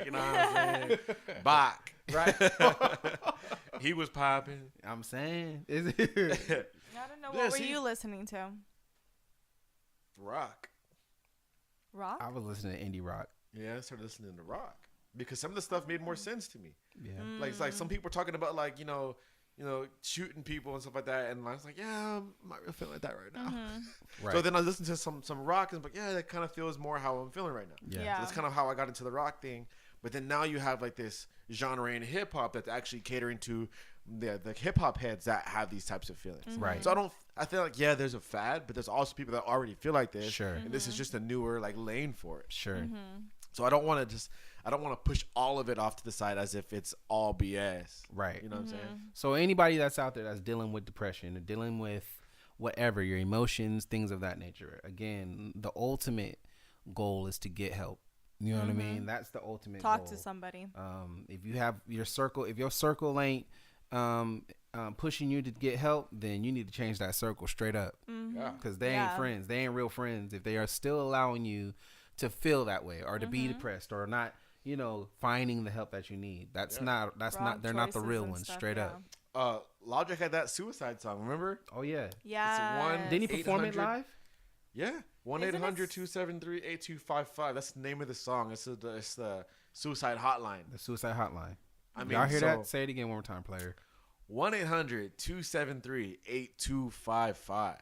You know what I'm saying? Bach. Right. He was popping. I'm saying. I don't know. Yeah, What were see? you listening to? Rock. Rock? I was listening to indie rock. Yeah, I started listening to rock because some of the stuff made more sense to me. Yeah. Like, it's like some people were talking about like, shooting people and stuff like that, and I was like, yeah, I'm not really feeling like that right now. Right. So then I listened to some rock, and I was like, yeah, that kind of feels more how I'm feeling right now. Yeah. So that's kind of how I got into the rock thing. But then now you have like this genre in hip hop that's actually catering to the hip hop heads that have these types of feelings. Mm-hmm. Right. So I feel like, yeah, there's a fad, but there's also people that already feel like this. Sure. And this is just a newer like lane for it. Sure. Mm-hmm. So I don't want to push all of it off to the side as if it's all BS. Right. You know what I'm saying? So anybody that's out there that's dealing with depression or dealing with whatever, your emotions, things of that nature, again, the ultimate goal is to get help. You know what I mean? That's the ultimate Talk goal. to somebody. If you have your circle, if your circle ain't pushing you to get help, then you need to change that circle straight up. Yeah. Because they ain't friends. They ain't real friends. If they are still allowing you to feel that way or to be depressed or not, you know, finding the help that you need. That's not, they're not the real ones, straight up. Logic had that suicide song, remember? Oh, yeah. Yeah. Didn't he perform it 800 live? Yeah. Isn't it 1-800-273-8255. That's the name of the song. It's the suicide hotline. The suicide hotline. I mean, Y'all hear so that? Say it again one more time, player. 1-800-273-8255.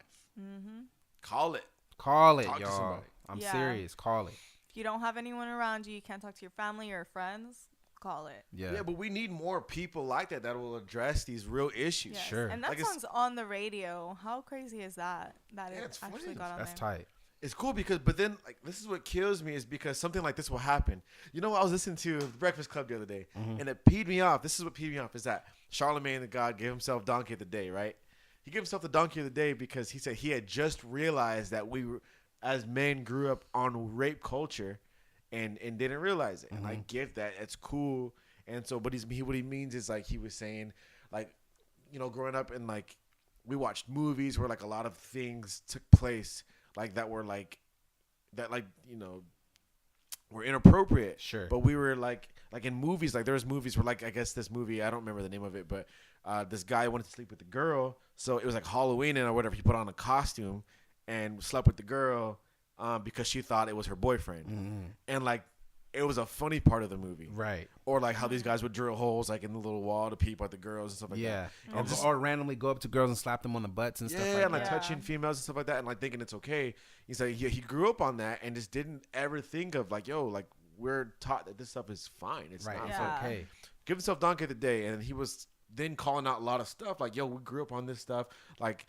Call it. Call it, Talk to y'all. somebody. I'm Yeah. serious. Call it. If you don't have anyone around you, you can't talk to your family or friends, call it. Yeah. Yeah, but we need more people like that will address these real issues. Yes. Sure. And that Like, it's- song's on the radio. How crazy is that? That Yeah, it it's actually flames. got on That's there. tight. It's cool but then like this is what kills me is because something like this will happen. You know, I was listening to the Breakfast Club the other day, and it peed me off. This is what peed me off is that Charlemagne the God gave himself Donkey of the Day, right? He gave himself the Donkey of the Day because he said he had just realized that we were, as men grew up on rape culture, and didn't realize it. And I get that it's cool, and so what he means is like he was saying, like, you know, growing up and like we watched movies where like a lot of things took place. Like that were like, you know, were inappropriate. Sure. But we were like in movies, like there was movies where like, I guess this movie, I don't remember the name of it, but this guy wanted to sleep with the girl. So it was like Halloween or whatever. He put on a costume and slept with the girl because she thought it was her boyfriend. And like, it was a funny part of the movie. Right. Or like how these guys would drill holes like in the little wall to peep at the girls and stuff like that. Yeah. Or randomly go up to girls and slap them on the butts and stuff like and like that. touching females and stuff like that, and like thinking it's okay. He's like, he grew up on that and just didn't ever think of like, yo, like we're taught that this stuff is fine. It's Right. not It's fine. okay. Give himself Donkey of the Day, and he was then calling out a lot of stuff like, yo, we grew up on this stuff, like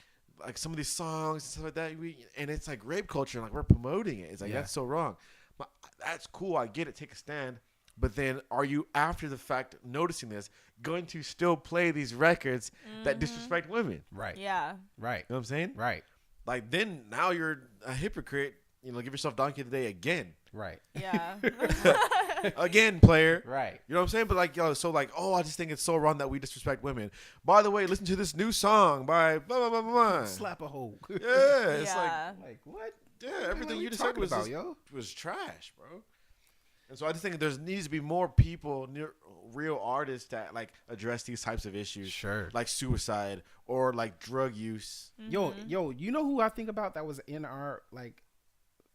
some of these songs and stuff like that. And it's like rape culture, and like we're promoting it. It's like that's so wrong. But that's cool. I get it. Take a stand. But then are you, after the fact, noticing this, going to still play these records that disrespect women? Right. Yeah. Right. You know what I'm saying? Right. Like, then now you're a hypocrite. You know, give yourself Donkey of the Day again. Right. Yeah. Again, player. Right. You know what I'm saying? But like, yo, so like, oh, I just think it's so wrong that we disrespect women. By the way, listen to this new song by blah, blah, blah, blah. Slap a hole. Yeah. It's Yeah. Like what? yeah, everything What you are just said talking was, about, yo? was trash, bro. And so I just think there needs to be more people, real artists that like address these types of issues. Sure. Like suicide or like drug use. Yo, you know who I think about that was in our like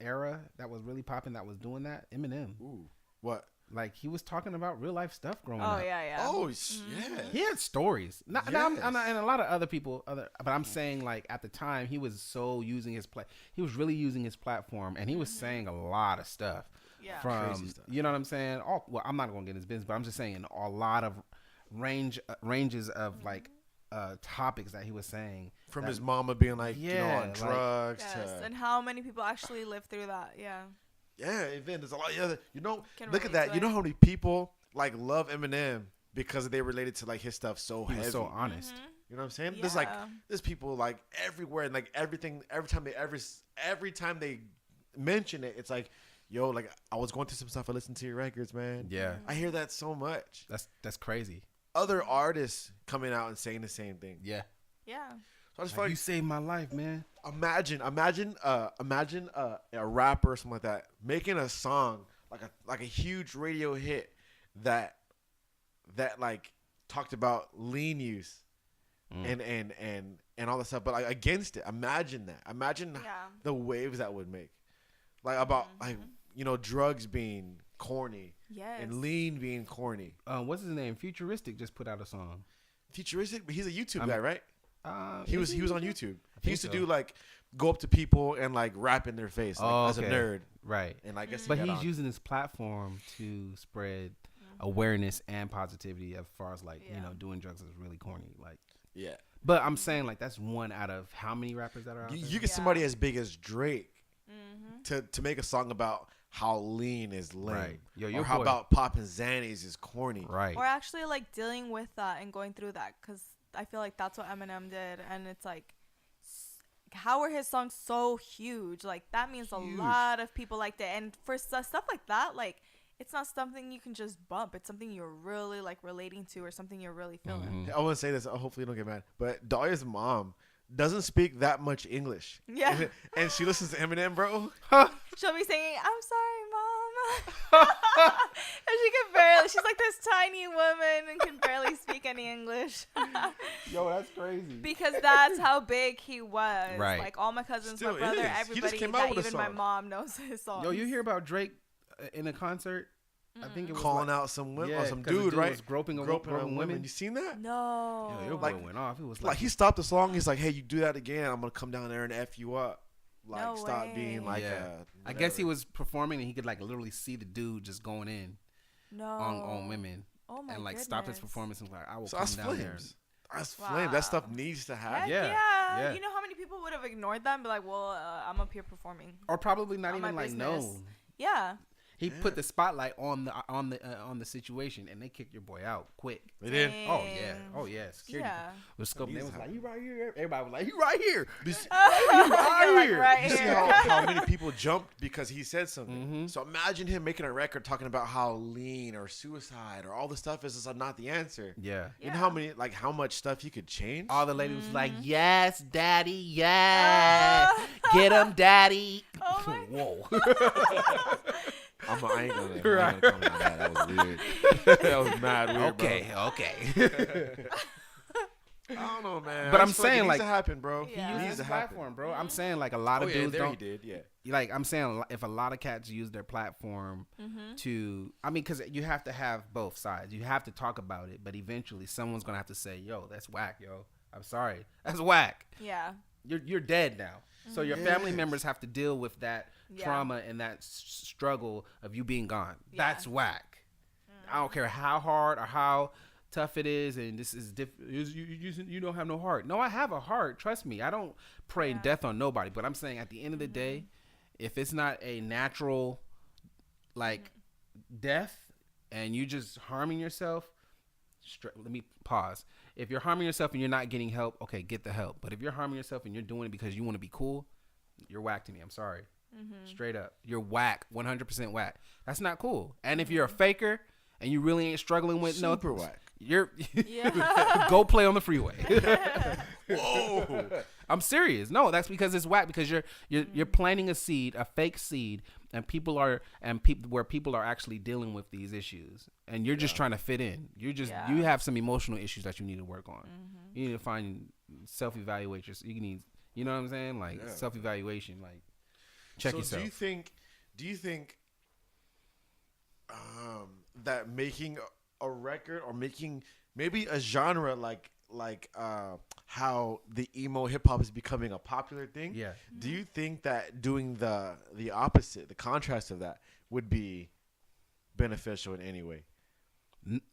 era that was really popping, that was doing that? Eminem. Ooh. What? Like he was talking about real life stuff growing Oh up. yeah. Oh, yeah. He had stories. Not, Yes. I'm not, and a lot of other people. But I'm saying like at the time he was so using his he was really using his platform, and he was saying a lot of stuff. Yeah. From Crazy stuff. you know what I'm saying? Well, I'm not gonna get in his business, but I'm just saying a lot of ranges of like topics that he was saying. From his mama being like, you know, Yeah, on like- drugs Yes. to And how many people actually live through that? Yeah. yeah, even there's a lot. Yeah, you know, Can look at relate that. to You know it. how many people like love Eminem because they related to like his stuff so He heavy. was so honest. You know what I'm saying? There's like Yeah. there's people like everywhere and like everything. Every time they mention it, it's like, yo, like I was going through some stuff. I listened to your records, man. Yeah, I hear that so much. that's crazy. Other artists coming out and saying the same thing. Yeah, Yeah. So I just like, feel you like saved my life, man. imagine a rapper or something like that making a song like a huge radio hit that like talked about lean use and all that stuff, but like against it. Imagine that. Imagine Yeah. the waves that would make, like about like, you know, drugs being corny Yes. and lean being corny. What's his name? Futuristic just put out a song. Futuristic, but he's a YouTube guy, right? He is was on YouTube. He think used to so. do like go up to people and like rap in their face like, as a nerd. right? And I guess But he got he's on. using his platform to spread awareness and positivity as far as like Yeah. doing drugs is really corny. Like, Yeah. but I'm saying like that's one out of how many rappers that are out there? You get Yeah. somebody as big as Drake Mm-hmm. to make a song about how lean is lame. Right. Yo, Or your how boy- about popping Xannies is corny. right. Or actually like dealing with that and going through that, because I feel like that's what Eminem did, and it's like, how are his songs so huge? Like that means Huge. a lot of people liked it, and for stuff like that, like it's not something you can just bump. It's something you're really like relating to, or something you're really feeling. Mhm. I want to say this. Hopefully, you don't get mad. But Dahlia's mom doesn't speak that much English. Yeah. And she listens to Eminem, bro. She'll be singing, "I'm sorry, mom," and she can barely. She's like this tiny woman and can barely speak any English. Yo, that's crazy. Because that's how big he was. Right. Like all my cousins, Still my brother, is. He just everybody. came out That with a even my song. mom knows his songs. Yo, you hear about Drake in a concert? I think it was Calling like, out some women, yeah, or some 'cause the dude, right? was groping on women. You seen that? No. Yo, your Like- boy went off. It was Like he stopped the song. He's like, "Hey, you do that again, I'm gonna come down there and f you up." Like No stop way. being like. Yeah. I guess he was performing and he could like literally see the dude just going in No. on women Oh my and like goodness. stopped his performance and was like, I will So come that's down there. flames. That's flame. That Wow. stuff needs to happen. Heck Yeah, yeah. yeah. You know how many people would have ignored that and be like, well, I'm up here performing. Or probably not On my even like business. known. Yeah. He put the spotlight on the situation and they kicked your boy out quick. They did. Oh yeah, Dang. oh yeah. Security Yeah. was scoping. They Needs was to like, "You right here." Everybody was like, "You right here." You see, You're like here. right you see here. how many people jumped because he said something. Mhm. So imagine him making a record talking about how lean or suicide or all the stuff is just not the answer. Yeah. You know how many, like how much stuff you could change? All the lady was like, Mm-hmm. "Yes, daddy, yes, get him, daddy." Oh my Whoa. I ain't gonna Right. comment on that. That was weird. That was mad weird. okay. Bro. I don't know, man. But I I'm just feel saying, it needs like, to happen, bro. Yeah. He It used needs his to happen. platform, bro. I'm saying like a lot of Oh yeah, dudes there don't. he did. Yeah. Like I'm saying, if a lot of cats use their platform to, I mean, because you have to have both sides. You have to talk about it, but eventually someone's gonna have to say, "Yo, that's whack, yo. I'm sorry, that's whack. Yeah. You're dead now." So your family Yes. members have to deal with that Yeah. trauma and that struggle of you being gone. Yeah. That's whack. I don't care how hard or how tough it is, and this is you don't have no heart. No, I have a heart. Trust me. I don't pray Yeah. death on nobody. But I'm saying at the end of the day, if it's not a natural like death and you just harming yourself, let me pause. If you're harming yourself and you're not getting help, okay, get the help. But if you're harming yourself and you're doing it because you want to be cool, you're whack to me. I'm sorry. Straight up. You're whack. 100% whack. That's not cool. And if you're a faker and you really ain't struggling with Super whack. you're Yeah. go play on the freeway. Whoa. I'm serious. No, that's because it's whack because you're planting a seed, a fake seed, and people are where people are actually dealing with these issues, and you're just trying to fit in. Yeah. You have some emotional issues that you need to work on. You need to find self-evaluate yourself. You know what I'm saying? Like Yeah. self-evaluation. Like check So yourself. Do you think that making a record or making maybe a genre like how the emo hip hop is becoming a popular thing? Yeah. Do you think that doing the opposite, the contrast of that, would be beneficial in any way?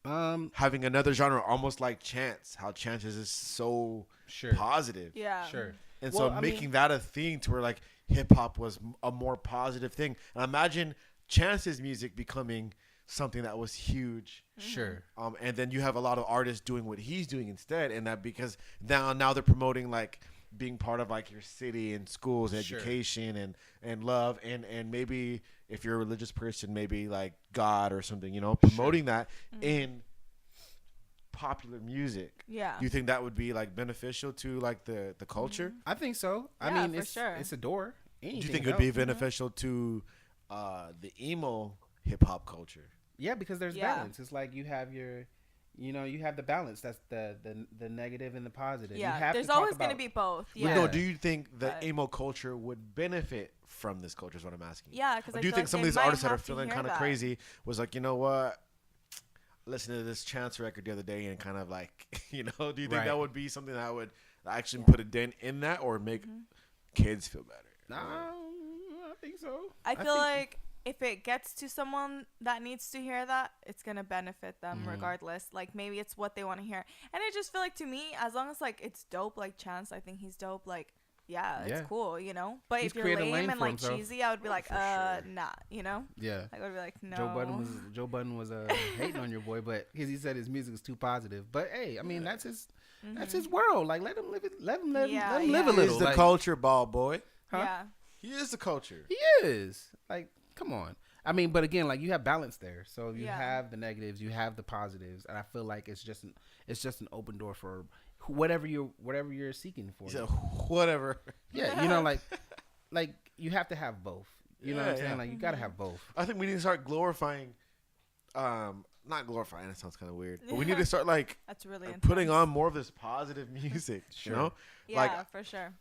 Having another genre almost like Chance, how Chance is so Sure. positive. Yeah. Sure. And Well, so I making mean- that a thing to where like hip hop was a more positive thing. And imagine Chance's music becoming something that was huge. Sure. And then you have a lot of artists doing what he's doing instead. And that because now they're promoting like being part of like your city and schools, and Sure. education and love. And maybe if you're a religious person, maybe like God or something, promoting that in popular music. Yeah. Do you think that would be like beneficial to like the culture? I think so. I Yeah, mean, for sure. it's a door. Do you Anything think it would be helps. beneficial to the emo hip hop culture? Yeah, because there's Yeah. balance. It's like you have your, you have the balance. That's the negative and the positive. You Yeah. have There's to talk always going to about- be both. But Yeah. no, do you think the But- emo culture would benefit from this culture is what I'm asking. Yeah, because Or do you think some of these artists that are feeling kind of crazy was like, you know what? Listen to this Chance record the other day and kind of like, do you think Right. that would be something that would actually put a dent in that or make kids feel better? Nah, I think so. I feel think- like if it gets to someone that needs to hear that, it's gonna benefit them Mhm. regardless. Like maybe it's what they want to hear, and I just feel like to me, as long as like it's dope, like Chance, I think he's dope. Like yeah, it's Yeah. cool, you know. But He's if you're created a lame lane and for like himself. cheesy, I would be like, for sure. nah, you know. Yeah. I would be like, no. Joe Budden was hating on your boy, but he said his music is too positive. But hey, I mean that's his world. Like let him live it. Let him live. Yeah, let him live a yeah. little. He's the like, culture ball boy. Huh? Yeah. He is the culture. He is. Like, come on. I mean, but again, like you have balance there. So you Yeah. have the negatives, you have the positives, and I feel like it's just an open door for whatever you're seeking for. He said, whatever. Yeah, you know, like you have to have both. You know what I'm Yeah, saying? yeah. Like you gotta have both. I think we need to start glorifying, not glorifying. That sounds kind of weird. But we need to start like That's really putting intense. on more of this positive music. Sure. You know, Yeah, like for sure.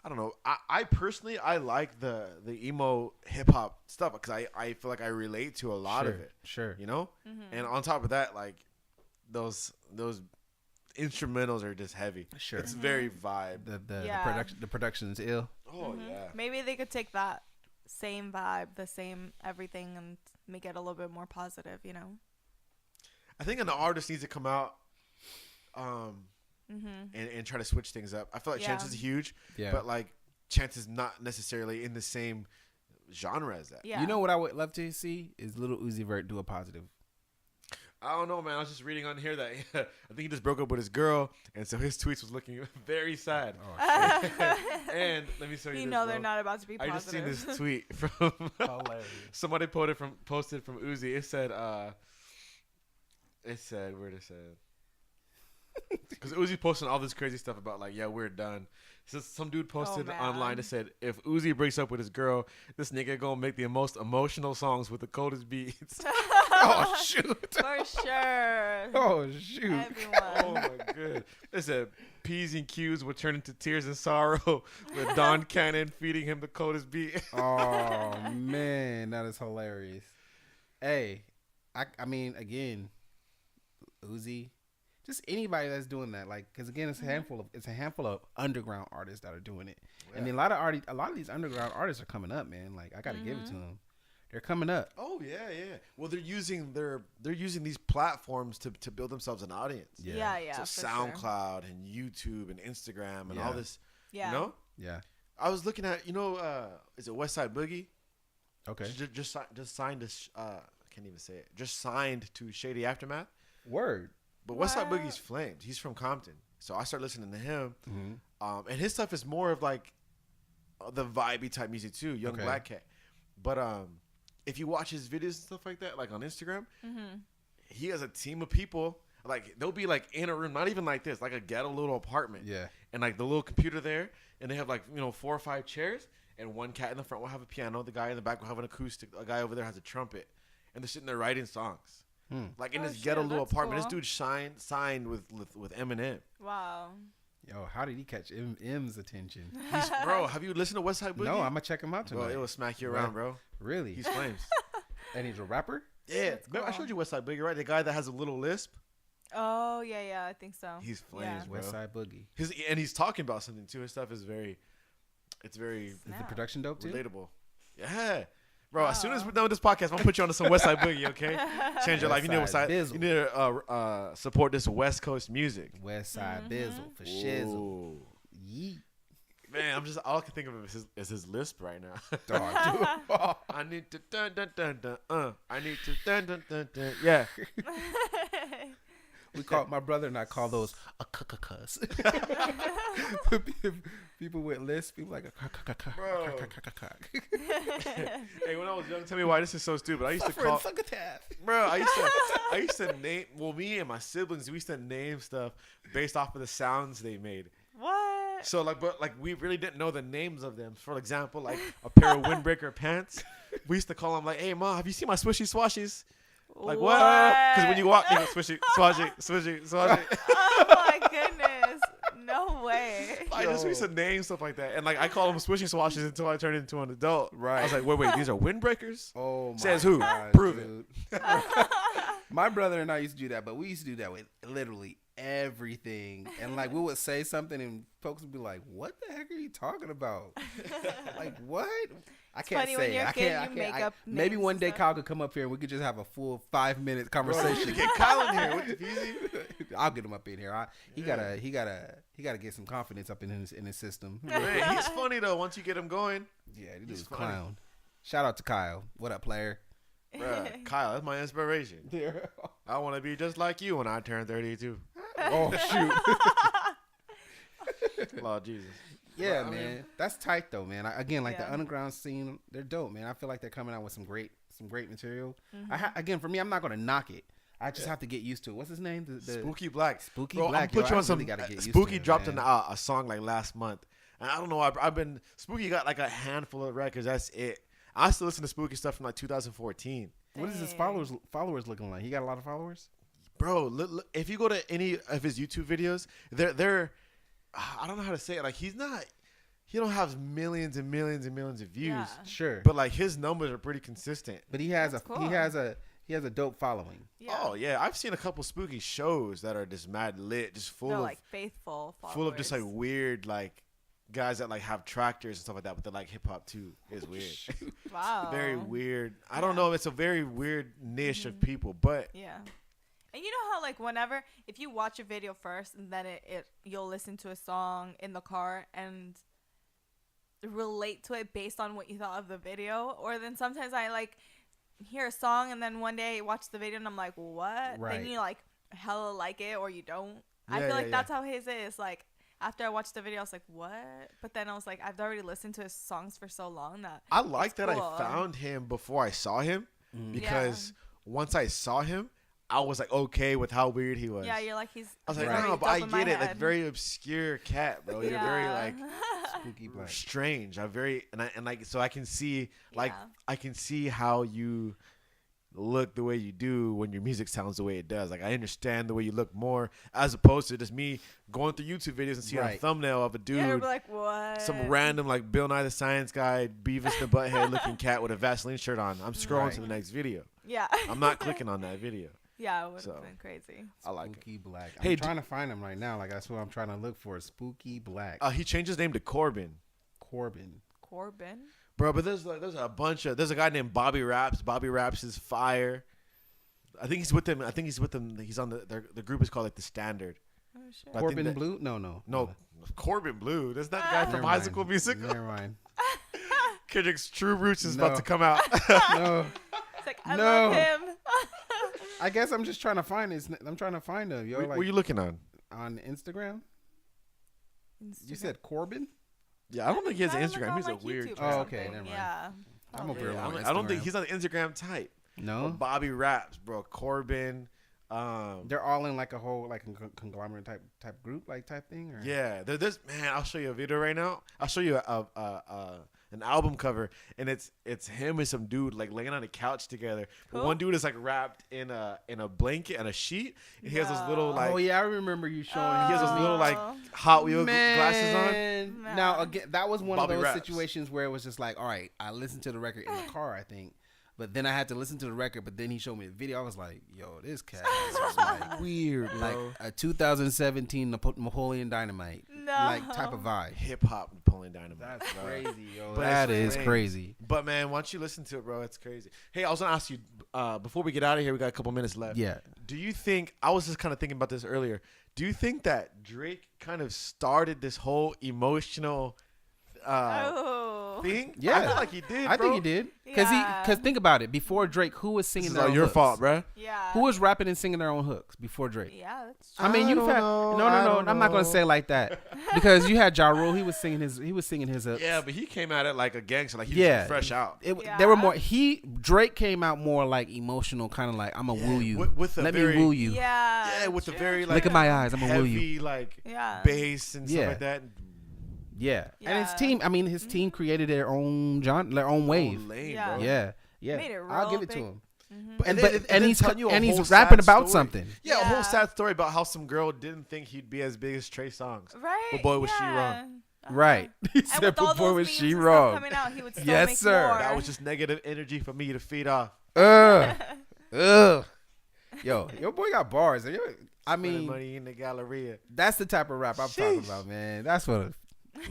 I don't know. I personally I like the emo hip hop stuff because I feel like I relate to a lot Sure, of it. Sure. You know, Mm-hmm. and on top of that, like those instrumentals are just heavy. Sure. It's very vibe. The production is ill. Oh yeah. Maybe they could take that same vibe, the same everything, and make it a little bit more positive, you know? I think an artist needs to come out, and try to switch things up. I feel like Yeah. Chance is huge, Yeah. but like Chance is not necessarily in the same genre as that. Yeah. You know what I would love to see is Little Uzi Vert do a positive. I don't know, man. I was just reading on here that I think he just broke up with his girl, and so his tweets was looking very sad. Oh, And let me show you. You this, know bro. they're not about to be I positive. just seen this tweet from hilarious. somebody posted from Uzi. It said where it said. Because Uzi posting all this crazy stuff about like, yeah, we're done. So some dude posted man. online that said, if Uzi breaks up with his girl, this nigga gonna make the most emotional songs with the coldest beats. Oh shoot. For sure. Oh shoot. Oh Everyone. my god. It said P's and Q's would turn into tears and sorrow with Don Cannon feeding him the coldest beat. Oh man, that is hilarious. Hey, I mean again, Uzi, just anybody that's doing that, like, because again, it's a handful of underground artists that are doing it, and then a lot of these underground artists are coming up, man. Like, I gotta give it to them. They're coming up. Oh yeah. Well, they're using these platforms to build themselves an audience. Yeah, So for sure. SoundCloud and YouTube and Instagram and all this. Yeah. You know, Yeah. I was looking at is it West Side Boogie? Okay. Just signed to I can't even say it. Just signed to Shady Aftermath. Word. But West Side What? Boogie's flamed. He's from Compton, so I started listening to him. Mm-hmm. And his stuff is more of like the vibey type music too, young Okay. black cat. But if you watch his videos and stuff like that, like on Instagram, he has a team of people. Like they'll be like in a room, not even like this, like a ghetto little apartment. Yeah. And like the little computer there, and they have like 4 or 5 chairs, and one cat in the front will have a piano, the guy in the back will have an acoustic, a guy over there has a trumpet, and they're sitting there writing songs. Like in Oh, this shit, ghetto little that's apartment. cool. This dude signed with Eminem. Wow. Yo, how did he catch M's attention? Bro, have you listened to West Side Boogie? No, I'm gonna check him out Bro, tonight. it will smack you around, bro. Really? He's flames. And he's a rapper? Yeah, That's remember I cool. showed you West Side Boogie, right? The guy that has a little lisp. Oh yeah, I think so. He's flames, bro. West Side Boogie. And he's talking about something too. His stuff is very Is the Snap. production dope too? relatable. Yeah. Bro, as soon as we're done with this podcast, I'm gonna put you on to some West Side Boogie, okay? Change your life. You need West Side You Bizzle. need to support this West Coast music. West Side Bizzle for shizzle. Ooh. Yeet. Man, all I can think of is his lisp right now. Dog, dude. I need to dun dun dun dun. I need to dun dun dun dun. Yeah. We call my brother and I call those a cuss. People with lists, people like a Bro. cuck. Hey, when I was young, tell me why this is so stupid. I used to call. Succotash. Bro, I used to name. Well, me and my siblings, we used to name stuff based off of the sounds they made. What? So but we really didn't know the names of them. For example, like a pair of windbreaker pants. We used to call them like, "Hey, mom, have you seen my swishy swashies?" Like what? Because when you walk, you go swishy swashy swishy swashy. Oh my goodness. No way. I just used to name stuff like that, and like I call them swishy swashes until I turned into an adult. Right. I was like, wait, these are windbreakers? Oh my Says who? God, Prove dude. it. My brother and I used to do that, but we used to do that with literally everything. And like we would say something and folks would be like, what the heck are you talking about? Like what? I can't funny when say. you're a I kid, can't. you make up Maybe names one and day stuff. Kyle could come up here and we could just have a full 5-minute Bro, you conversation. should get Kyle in here. What the easy? I'll get him up in here. He Yeah. gotta get some confidence up in his system. Man, he's funny though. Once you get him going, Yeah, he He's dude's funny. clown. Shout out to Kyle. What up, player? bruh, Kyle, that's my inspiration. I want to be just like you when I turn 32. Oh shoot. Lord Jesus. Yeah, Well, I mean- man, that's tight though, man. Again, like the Yeah. underground scene, they're dope, man. I feel like they're coming out with some great material. Mm-hmm. Again, for me, I'm not gonna knock it. I just Yeah. have to get used to it. What's his name? The Spooky Black. Spooky Bro, Black. I'm put yo, you I on some. really gotta get used to Spooky it, dropped man. a song like last month, and I don't know. I've been Spooky got like a handful of records. That's it. I still listen to Spooky stuff from like 2014. What is his Dang. followers looking like? He got a lot of followers. Bro, look, if you go to any of his YouTube videos, they're I don't know how to say it. Like he don't have millions and millions and millions of views, Yeah. Sure, but like his numbers are pretty consistent. but he has That's he cool. has a dope following. Yeah. Oh yeah, I've seen a couple Spooky shows that are just mad lit, just full They're of like faithful followers. full of just like weird like guys that like have tractors and stuff like that, but they like hip hop too. It's weird. wow. Very weird. I Yeah. don't know. It's a very weird niche of people, but Yeah. And you know how like whenever if you watch a video first and then you'll listen to a song in the car and relate to it based on what you thought of the video, or then sometimes I like hear a song and then one day I watch the video and I'm like, what? Right. Then you like hella like it or you don't. I Yeah, feel yeah, like yeah. that's how his is. Like after I watched the video, I was like, what? But then I was like, I've already listened to his songs for so long that I like It's that cool. I found him before I saw him Mm. because once I saw him, I was like okay with how weird he was. yeah, you're like he's. I was like, Right. no, but dope I in my get it. Like head. very obscure cat, bro. You're very like Spooky Black. strange. I'm very and like so I can see like Yeah. I can see how you look the way you do when your music sounds the way it does. Like I understand the way you look more as opposed to just me going through YouTube videos and seeing a Right. thumbnail of a dude, Yeah, you're like what? some random like Bill Nye the Science Guy, Beavis the Butthead looking cat with a Vaseline shirt on. I'm scrolling Right. to the next video. Yeah. I'm not clicking on that video. Yeah, it would have So. been crazy. I like it. Spooky Black. Hey, I'm trying to find him right now. Like that's what I'm trying to look for. Spooky Black. He changed his name to Corbin. Corbin. Corbin. Bro, but there's a guy named Bobby Raps. Bobby Raps is fire. I think he's with them. He's on the group is called like the Standard. Oh shit. I think Corbin that- Blue? No. No, Corbin Blue. That's that guy Never from High School Musical. Never mind. Kendrick's True Roots is No. about to come out. No. It's like I No. love him. I guess I'm just trying to find his. I'm trying to find him. Yo, What like were you looking on? on Instagram. You Instagram. said Corbin? Yeah, I don't think he has an Try to look Instagram. on, He's a like, weird. YouTube or Oh, okay, something. never mind. Yeah. I'm over Probably. here on I don't think Instagram. he's on the Instagram type. No. Bobby Raps, bro. Corbin. They're all in like a whole like a conglomerate type group like type thing. Or? Yeah, there's man. I'll show you a video right now. I'll show you an album cover, and it's him and some dude like laying on a couch together. But Cool. one dude is like wrapped in a blanket and a sheet. And he has those little Wow. like Oh yeah, I remember you showing. he has those Oh. little like Hot Wheel glasses on. Man. Nah. Now again, that was one Bobby of those Raps. situations where it was just like, all right, I listened to the record in the car, I think, but then I had to listen to the record. But then he showed me the video. I was like, yo, this cat is like Weird, like bro. a 2017 Napoleon Dynamite No. like type of vibe. Hip hop Napoleon Dynamite. That's bro. crazy, yo. But That it's is strange. crazy. But man, once you listen to it, bro, it's crazy. Hey, I was gonna ask you before we get out of here. We got a couple minutes left. Yeah. Do you think I was just kind of thinking about this earlier? Do you think that Drake kind of started this whole emotional Oh. thing? Yeah. I feel like he did. I bro. think he did. Yeah. Because think about it. Before Drake, who was This singing is their all own your hooks? fault, bro. Yeah. Who was rapping and singing their own hooks before Drake? Yeah, that's I mean, I you've don't had know. no. I don't I'm not gonna know. say it like that because you had Ja Rule. He was singing his hooks. Yeah, but he came at it like a gangster, like he Yeah. was fresh out. Yeah. They were more. Drake came out more like emotional, kind of like I'm gonna woo you. with a Let very- me woo you. Yeah. Yeah, with the true, very true. like Look at my eyes. I'm gonna woo you. heavy like Yeah. bass and stuff Yeah. like that. Yeah. And his Yeah. team. I mean, his team created their own genre, their own wave. Lane, Yeah. bro. Yeah. Yeah. Made it I'll real give it to big. him. Mhm. And then- and then he's telling you a whole he's sad rapping about story. something. Yeah, a Yeah. whole sad story about how some girl didn't think he'd be as big as Trey Songz. Right. But boy, was she yeah. wrong. Right. He And said, with all "But boy, those was memes she and stuff wrong." coming out, he would still Yes, make sir. more. That was just negative energy for me to feed off. Ugh. Ugh. Yo, your boy got bars. I Spending mean, money in the Galleria. that's the type of rap I'm talking Sheesh. about, man. That's what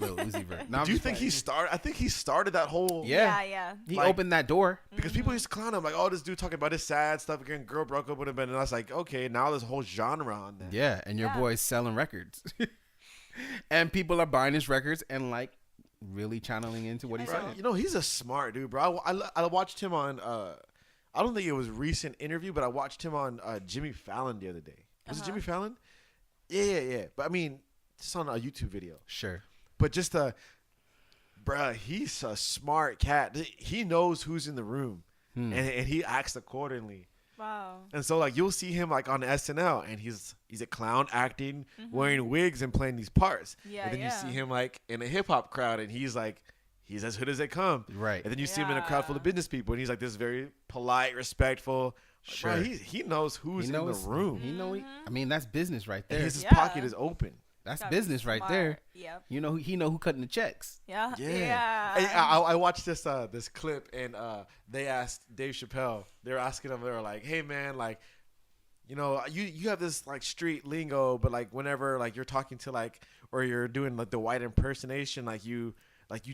Lil Uzi Vert. No, I'm Do you just think playing. he started? I think he started that whole. Yeah. Yeah. He Like- opened that door. Because people used to clown him like, oh, this dude talking about his sad stuff again, girl broke up with him, and I was like, okay, now there's a whole genre on that. Yeah, and your Yeah. boy's selling records. And people are buying his records and like really channeling into what he's I know. saying. You know, he's a smart dude, bro. I watched him on. I don't think it was a recent interview, but I watched him on Jimmy Fallon the other day. Was it Jimmy Fallon? Yeah. But I mean, just on a YouTube video. Sure. But just bruh, he's a smart cat. He knows who's in the room, and he acts accordingly. Wow. And so like you'll see him like on SNL, and he's a clown acting, wearing wigs and playing these parts. Yeah, And then you yeah. see him like in a hip hop crowd, and he's as hood as they come. Right. And then you see him in a crowd full of Yeah. business people, and he's like this very polite, respectful. Like, Sure. bro, he knows who's in the room. He know. I mean, that's business right And there. his Yeah. pocket is open. That's Gotta be business right smart. there. Yep. You know, he know who cutting the checks. Yeah. Yeah. Yeah. Hey, I watched this clip, and they asked Dave Chappelle. They're asking him. They were like, "Hey man, like, you know, you have this like street lingo, but like whenever like you're talking to like or you're doing like the white impersonation, like you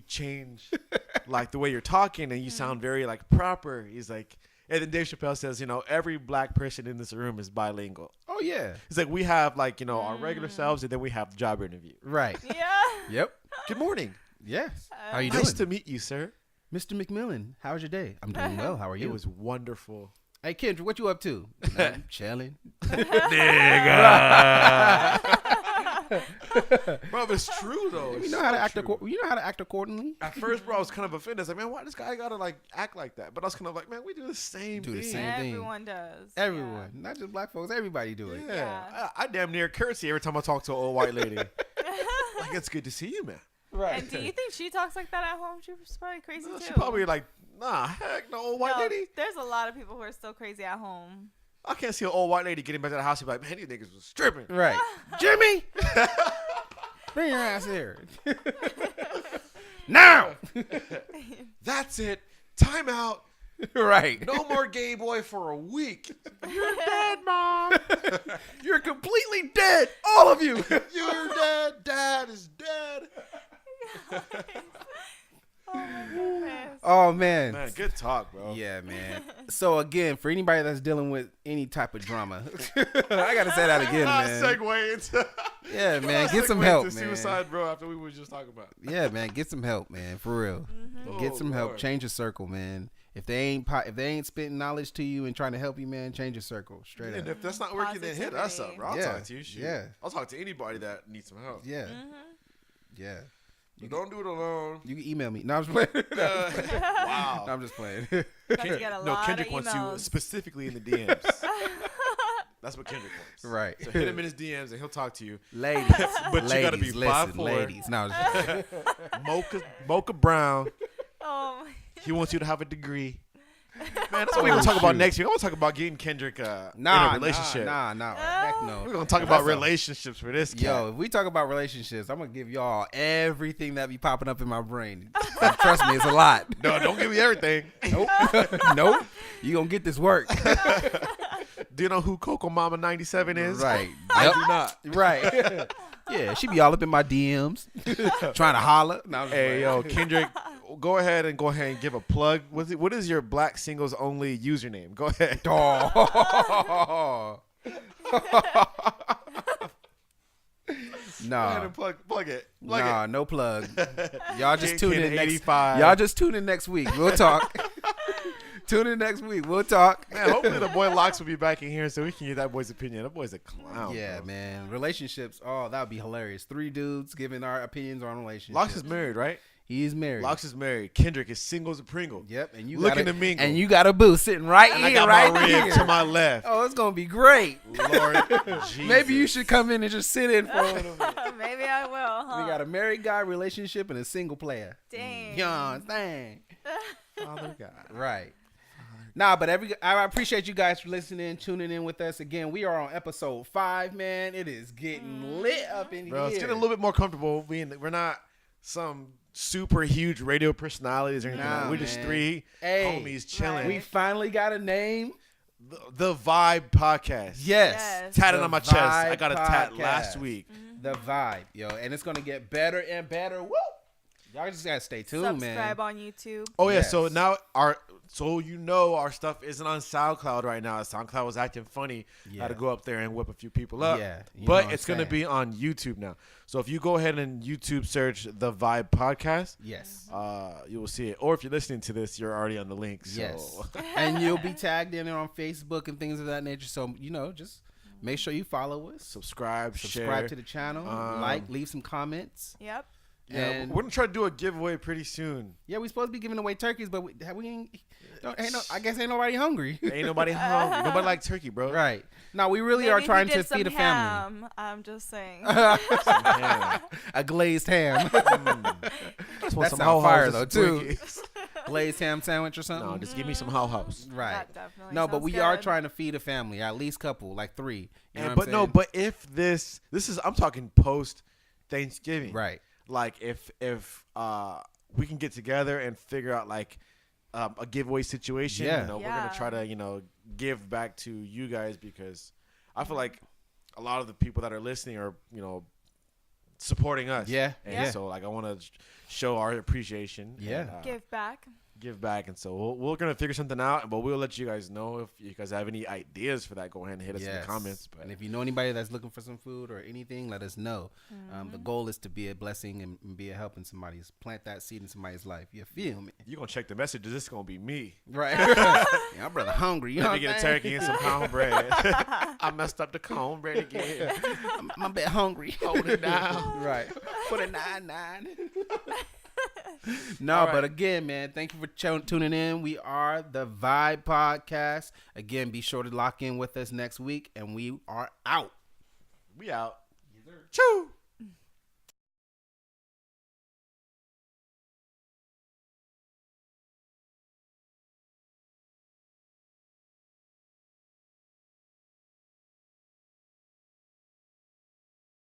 change like the way you're talking, and you sound very like proper." He's like, and then Dave Chappelle says, you know, every black person in this room is bilingual. Oh yeah. He's like, we have like, you know, our regular selves, and then we have job interview. Right. Yeah. Yep. Good morning. Yes. How you doing, Nice to meet you, sir. Mr. McMillan? How's your day? I'm doing well. How are you? It was wonderful. Hey Kendra, what you up to? I'm chilling. Bro, it's true though. You know how to act. You know how to act accordingly. At first, bro, I was kind of offended. I was like, man, why this guy gotta like act like that? But I was kind of like, man, we do the same Do the thing. same thing. Everyone does. Everyone, not just black folks. Everybody do it. Yeah. Yeah. I damn near curtsy every time I talk to an old white lady. Like, it's good to see you, man. Right. And do you think she talks like that at home? She's probably crazy too. She probably like, nah, heck no, old white No, lady. There's a lot of people who are still crazy at home. I can't see an old white lady getting back to the house and be like, man, these niggas was stripping. Right. Jimmy, bring your ass here. Now. That's it. Time out. Right. No more gay boy for a week. You're dead, Mom. You're completely dead. All of you. You're dead. Dad is dead. Oh my goodness. Oh man. Man, good talk, bro. Yeah, man. So again, for anybody that's dealing with any type of drama, I gotta say that again, man. Segue into Yeah, man. Get some segue help, into man. Suicide, bro. After we were just talking about. Yeah, man. Get some help, man. For real. Get Oh, some help. Lord. Change your circle, man. If they ain't spitting knowledge to you and trying to help you, man, change your circle. Straight And up. if that's not working, then hit us up, bro. I'll Yeah, talk to you. Shoot. yeah. I'll talk to anybody that needs some help. Yeah. Yeah. But don't do it alone. You can email me. No, I'm just playing. Wow. No, I'm just playing. About to get a No, lot Kendrick of wants you emails. specifically in the DMs. That's what Kendrick wants. Right. So hit him in his DMs and he'll talk to you. Ladies. But you gotta be listen, 5'4". ladies. No, I'm just Mocha Brown. Oh my. He wants you to have a degree. Man, that's what we're gonna talk about next week. I'm gonna talk about getting Kendrick in a relationship. Nah. Heck no. We're gonna talk about relationships for this cat. Yo, if we talk about relationships, I'm gonna give y'all everything that be popping up in my brain. And trust me, it's a lot. No, don't give me everything. Nope. Nope. You gonna get this work. Do you know who Coco Mama 97 is? Right. I Yep. do not. Right. Yeah, she be all up in my DMs trying to holler. No, I'm just Hey, playing. yo, Kendrick, go ahead and give a plug. What is your Black Singles Only username? Go ahead. Oh. Go ahead Nah. and plug it. Nah, no plug. Y'all just tune in next 85. Y'all just tune in next week. We'll talk. Tune in next week. We'll talk. Man, hopefully the boy Locks will be back in here so we can get that boy's opinion. That boy's a clown. Yeah, bro. man. Relationships. Oh, that would be hilarious. 3 dudes giving our opinions on relationships. Locks is married, right? He is married. Locks is married. Kendrick is single as a Pringle. Yep, and you Looking got to mingle. and you got a boo sitting right And here, I got right my here. rib to my left. Oh, it's gonna be great. Lord Jesus. Maybe you should come in and just sit in for a little bit. Maybe I will, huh? We got a married guy relationship and a single player. Dang. Young thing. Father God. Right. Nah, but I appreciate you guys for listening, tuning in with us again. We are on episode 5, man. It is getting lit up in Bro, here. it's getting a little bit more comfortable. We're not some super huge radio personalities or anything. Nah, We're just man. 3 homies chilling. Right. We finally got a name. The Vibe Podcast. Yes. Tatted The on my chest. I Vibe got a tat Podcast. last week. The Vibe, yo. And it's going to get better and better. Woo! Y'all just got to stay tuned, Subscribe man. on YouTube. Oh yeah, Yes. so now our stuff isn't on SoundCloud right now. SoundCloud was acting funny. Yeah. Had to go up there and whip a few people up. Yeah, you know but what it's I'm gonna be on YouTube now. So if you go ahead and YouTube search The Vibe Podcast, Yes. you will see it. Or if you're listening to this, you're already on the link. So. Yes. And you'll be tagged in on Facebook and things of that nature. So, just make sure you follow us. subscribe, Subscribe share. to the channel. Like, leave some comments. Yep. Yeah, And we're gonna try to do a giveaway pretty soon. yeah, we supposed to be giving away turkeys, but I guess ain't nobody hungry. Ain't nobody hungry. Nobody like turkey, bro. Right. No, we really Maybe are if trying you to get some feed a family. ham, I'm just saying. Yeah. A glazed ham. Just want That some sound how-hos fire, and though, some too. Twinkies. Glazed ham sandwich or something. No, just give me some how-hos. Right. That definitely No, but sounds we are good. trying to feed a family, at least couple, like 3. You know And, what but I'm no, saying? but if this is, I'm talking post Thanksgiving. Right. Like if we can get together and figure out like a giveaway situation, Yeah. we're Yeah. gonna try to give back to you guys, because I feel like a lot of the people that are listening are supporting us. Yeah. And Yeah. so like I want to show our appreciation. Yeah. And, Give back. give back, and so we're gonna figure something out, but we'll let you guys know if you guys have any ideas for that. Go ahead and hit us in the comments. But And if you know anybody that's looking for some food or anything, let us know. The goal is to be a blessing and be a help in somebody's, plant that seed in somebody's life. You feel me? you're gonna check the messages, this is gonna be me. Right. Yeah, I'm brother hungry. You know Let me what get a I'm turkey and some cornbread. I messed up the cornbread again. I'm a bit hungry. Hold it down. Right. Put a 9-9. No, All right. but again, man, thank you for tuning in. We are the Vibe Podcast. Again, be sure to lock in with us next week, and we are out. We out. Choo.